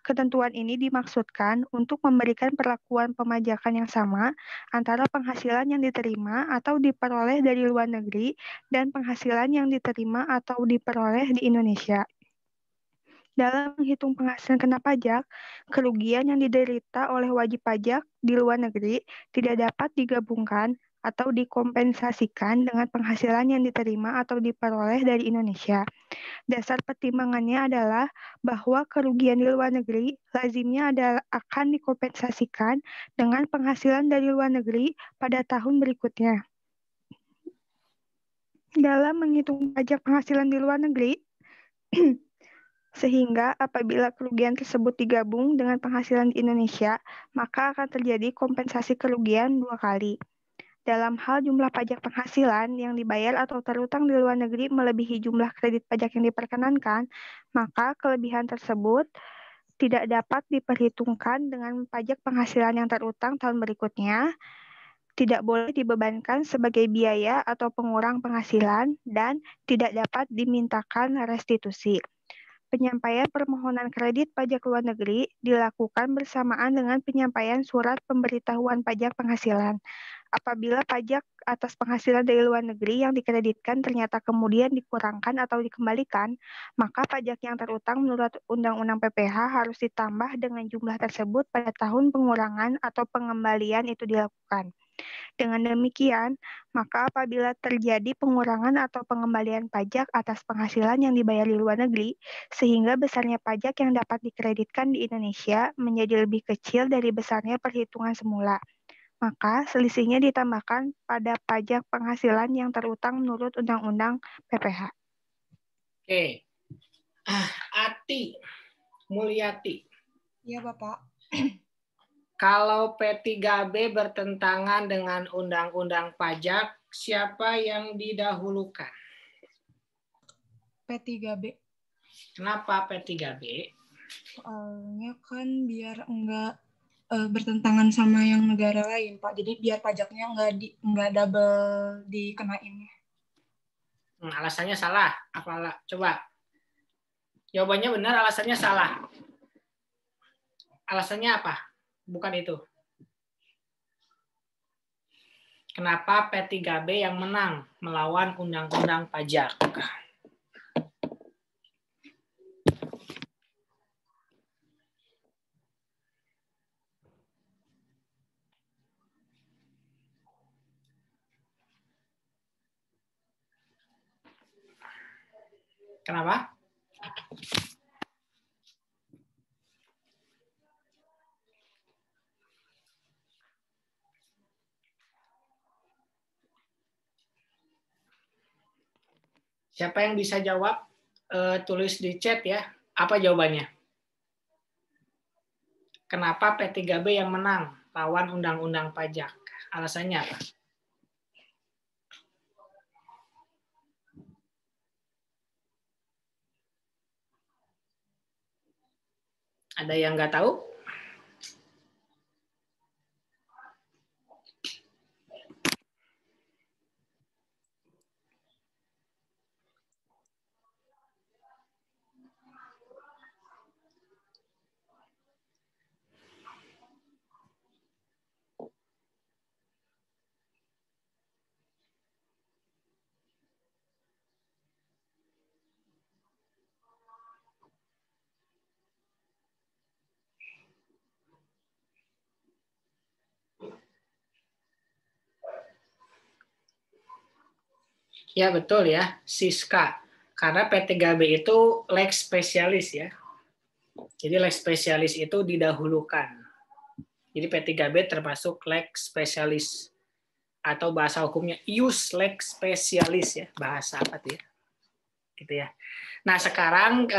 Ketentuan ini dimaksudkan untuk memberikan perlakuan pemajakan yang sama antara penghasilan yang diterima atau diperoleh dari luar negeri dan penghasilan yang diterima atau diperoleh di Indonesia. Dalam menghitung penghasilan kena pajak, kerugian yang diderita oleh wajib pajak di luar negeri tidak dapat digabungkan atau dikompensasikan dengan penghasilan yang diterima atau diperoleh dari Indonesia. Dasar pertimbangannya adalah bahwa kerugian di luar negeri lazimnya akan dikompensasikan dengan penghasilan dari luar negeri pada tahun berikutnya. Dalam menghitung pajak penghasilan di luar negeri, sehingga apabila kerugian tersebut digabung dengan penghasilan di Indonesia, maka akan terjadi kompensasi kerugian dua kali. Dalam hal jumlah pajak penghasilan yang dibayar atau terutang di luar negeri melebihi jumlah kredit pajak yang diperkenankan, maka kelebihan tersebut tidak dapat diperhitungkan dengan pajak penghasilan yang terutang tahun berikutnya, tidak boleh dibebankan sebagai biaya atau pengurang penghasilan, dan tidak dapat dimintakan restitusi. Penyampaian permohonan kredit pajak luar negeri dilakukan bersamaan dengan penyampaian surat pemberitahuan pajak penghasilan. Apabila pajak atas penghasilan dari luar negeri yang dikreditkan ternyata kemudian dikurangkan atau dikembalikan, maka pajak yang terutang menurut Undang-Undang PPH harus ditambah dengan jumlah tersebut pada tahun pengurangan atau pengembalian itu dilakukan. Dengan demikian, maka apabila terjadi pengurangan atau pengembalian pajak atas penghasilan yang dibayar di luar negeri, sehingga besarnya pajak yang dapat dikreditkan di Indonesia menjadi lebih kecil dari besarnya perhitungan semula, maka selisihnya ditambahkan pada pajak penghasilan yang terutang menurut Undang-Undang PPH. Oke. Ati Mulyati. Iya, Bapak. Kalau P3B bertentangan dengan Undang-Undang Pajak, siapa yang didahulukan? P3B. Kenapa P3B? Soalnya kan biar enggak bertentangan sama yang negara lain, Pak. Jadi biar pajaknya enggak double dikenain. Alasannya salah. Apalah? Coba. Jawabannya benar, alasannya salah. Alasannya apa? Bukan itu. Kenapa P3B yang menang melawan Undang-Undang Pajak? Kenapa? Siapa yang bisa jawab? Tulis di chat ya. Apa jawabannya? Kenapa P3B yang menang lawan Undang-Undang Pajak? Alasannya apa? Ada yang nggak tahu? Ya betul ya, Siska. Karena P3B itu lex spesialis ya. Jadi lex spesialis itu didahulukan. Jadi P3B termasuk lex spesialis atau bahasa hukumnya ius lex spesialis ya, bahasa apa tuh ya? Gitu ya. Nah, sekarang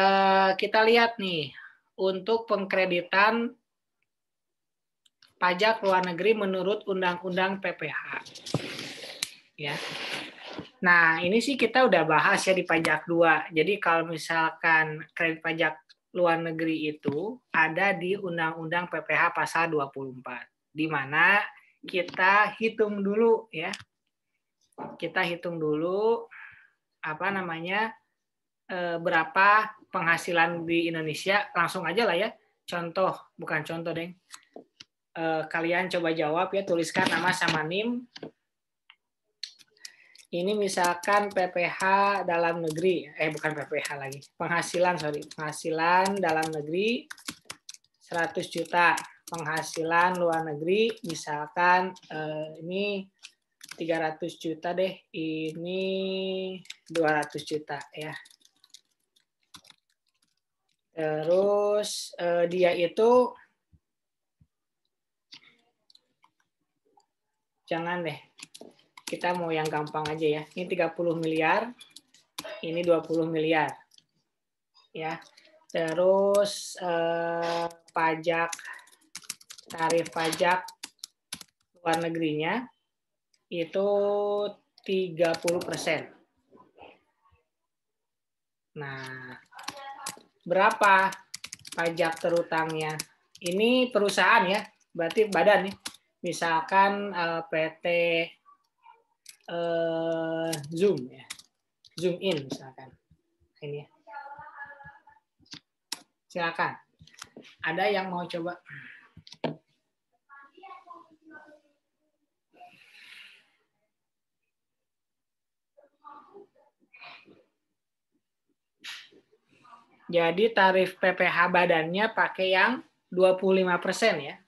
kita lihat nih untuk pengkreditan pajak luar negeri menurut Undang-Undang PPH. Ya. Nah, ini sih kita udah bahas ya di pajak 2. Jadi kalau misalkan kredit pajak luar negeri itu ada di Undang-Undang PPH pasal 24. Di mana kita hitung dulu ya. Kita hitung dulu berapa penghasilan di Indonesia. Langsung aja lah ya. Contoh, bukan contoh, Deng. Kalian coba jawab ya, tuliskan nama sama NIM. Ini misalkan PPH dalam negeri, bukan PPH lagi, penghasilan dalam negeri 100 juta, penghasilan luar negeri misalkan ini 300 juta deh, ini 200 juta ya. Terus dia itu, jangan deh, kita mau yang gampang aja ya. Ini 30 miliar, ini 20 miliar. Ya. Terus tarif pajak luar negerinya itu 30%. Nah, berapa pajak terutangnya? Ini perusahaan ya, berarti badan nih. Misalkan PT Zoom ya, Zoom in misalkan ini ya. Silakan, ada yang mau coba? Jadi tarif PPh badannya pakai yang 25% ya.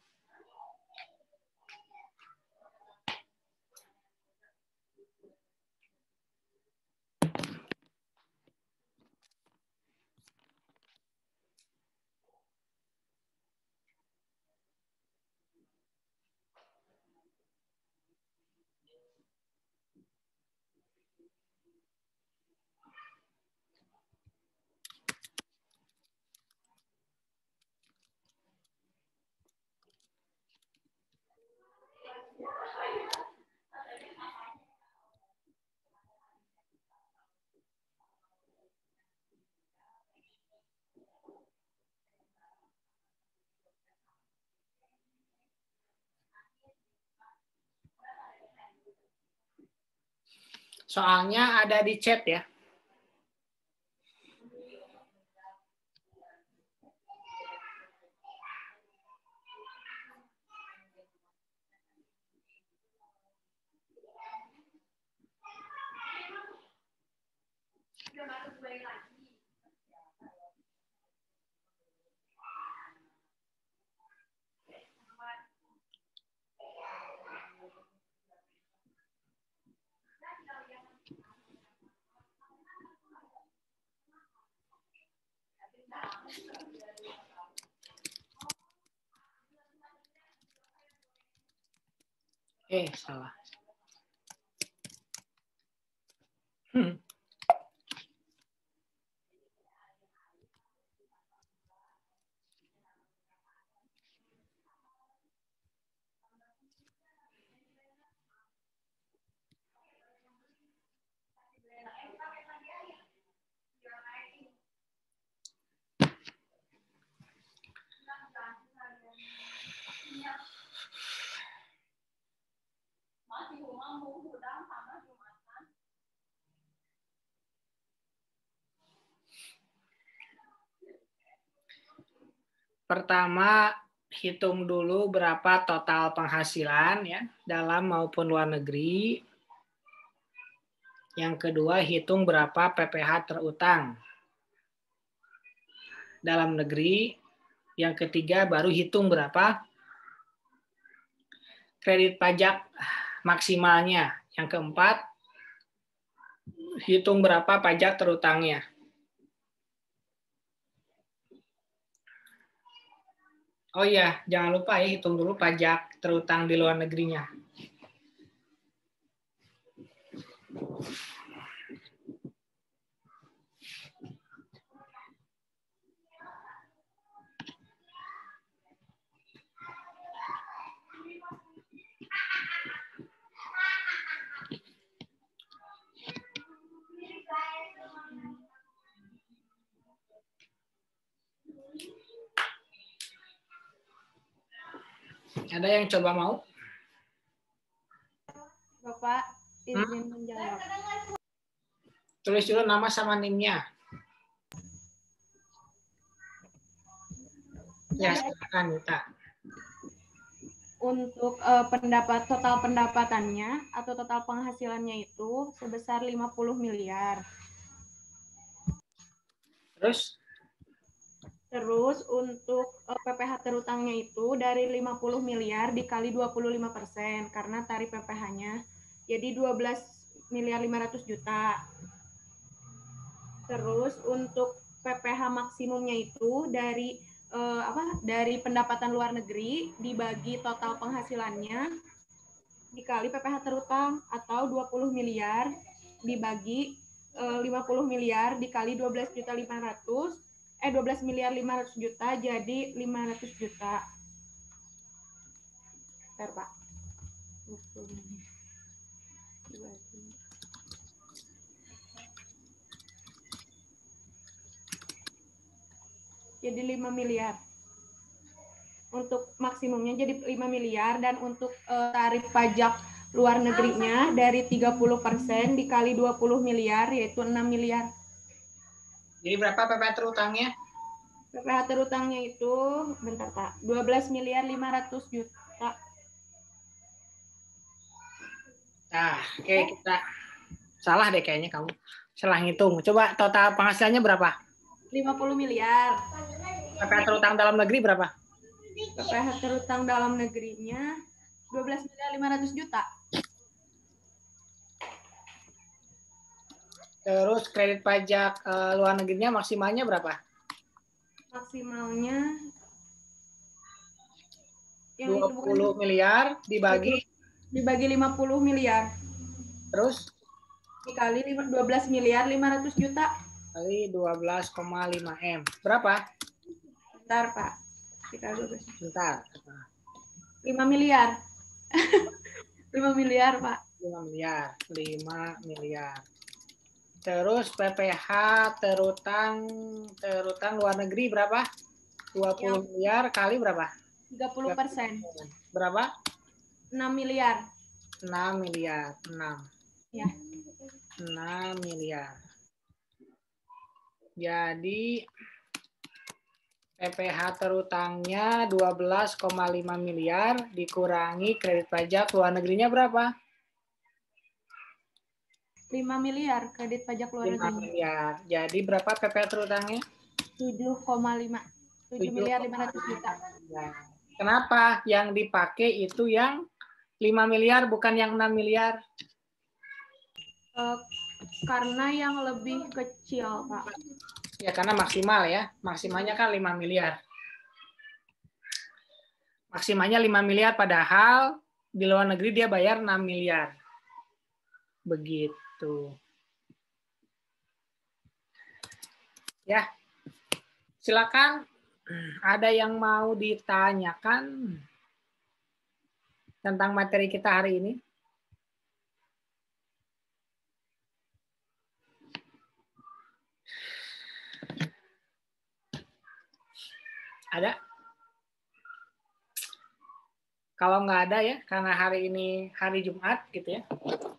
Soalnya ada di chat ya. Salah. Pertama, hitung dulu berapa total penghasilan ya, dalam maupun luar negeri. Yang kedua, hitung berapa PPh terutang dalam negeri. Yang ketiga, baru hitung berapa kredit pajak maksimalnya. Yang keempat, hitung berapa pajak terutangnya. Oh iya, jangan lupa ya, hitung dulu pajak terutang di luar negerinya. Ada yang coba mau? Bapak, izin menjawab. Tulis dulu nama sama NIM-nya. Ya, silakan Yuta. Untuk total pendapatannya atau total penghasilannya itu sebesar 50 miliar. Terus untuk PPh terutangnya itu dari 50 miliar dikali 25% karena tarif PPh-nya jadi 12 miliar 500 juta. Terus untuk PPh maksimumnya itu dari dari pendapatan luar negeri dibagi total penghasilannya dikali PPh terutang atau 20 miliar dibagi 50 miliar dikali 12 miliar 500 juta jadi 500 juta. Bentar, Pak. Jadi 5 miliar. Untuk maksimumnya jadi 5 miliar dan untuk tarif pajak luar negerinya dari 30% dikali 20 miliar yaitu 6 miliar. Jadi berapa PPh terutangnya? PPh terutangnya itu, bentar Pak, 12 miliar 500 juta. Nah, oke, kita salah deh kayaknya kamu. Salah ngitung. Coba total penghasilannya berapa? 50 miliar. PPh terutang dalam negeri berapa? PPh terutang dalam negerinya 12.500 juta. Terus kredit pajak luar negerinya maksimalnya berapa? Maksimalnya 20 miliar dibagi 50 miliar. Terus dikali 12 miliar 500 juta kali 12,5 M. Berapa? Bentar, Pak. Kita 12. Bentar. 5 miliar. 5 miliar, Pak. 5 miliar. 5 miliar. Terus PPh terutang luar negeri berapa? 20 miliar kali berapa? 30%. Berapa? 6 miliar. 6 miliar. 6. Ya. 6 miliar. Jadi PPh terutangnya 12,5 miliar dikurangi kredit pajak luar negerinya berapa? 5 miliar kredit pajak luar 5 negeri. miliar. Jadi berapa PPh terutangnya? 7,5. 7 miliar 500 juta. Nah, kenapa yang dipakai itu yang 5 miliar bukan yang 6 miliar? Karena yang lebih kecil, Pak. Ya karena maksimal ya. Maksimalnya kan 5 miliar. Maksimalnya 5 miliar padahal di luar negeri dia bayar 6 miliar. Begitu. Ya. Silakan. Ada yang mau ditanyakan tentang materi kita hari ini? Ada? Kalau nggak ada ya, karena hari ini hari Jumat gitu ya,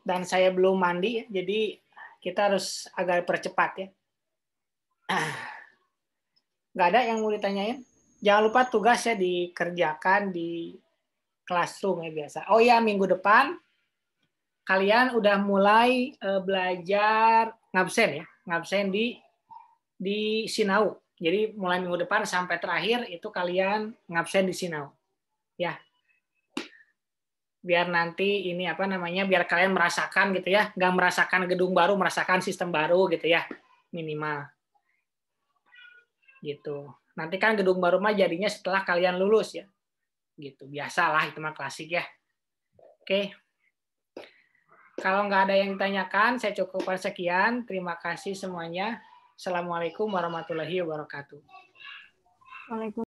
dan saya belum mandi ya, jadi kita harus agak percepat ya. Nggak ada yang mau ditanyain? Jangan lupa tugas ya dikerjakan di classroom ya biasa. Oh ya, minggu depan kalian udah mulai belajar ngabsen ya, ngabsen di Sinau. Jadi mulai minggu depan sampai terakhir itu kalian ngabsen di Sinau. Ya. Biar nanti ini apa namanya, biar kalian merasakan gitu ya, nggak merasakan gedung baru, merasakan sistem baru gitu ya, minimal. Gitu. Nanti kan gedung baru mah jadinya setelah kalian lulus ya. Gitu. Biasalah itu mah klasik ya. Oke. Kalau nggak ada yang ditanyakan, saya cukupkan sekian. Terima kasih semuanya. Assalamualaikum warahmatullahi wabarakatuh. Waalaikumsalam.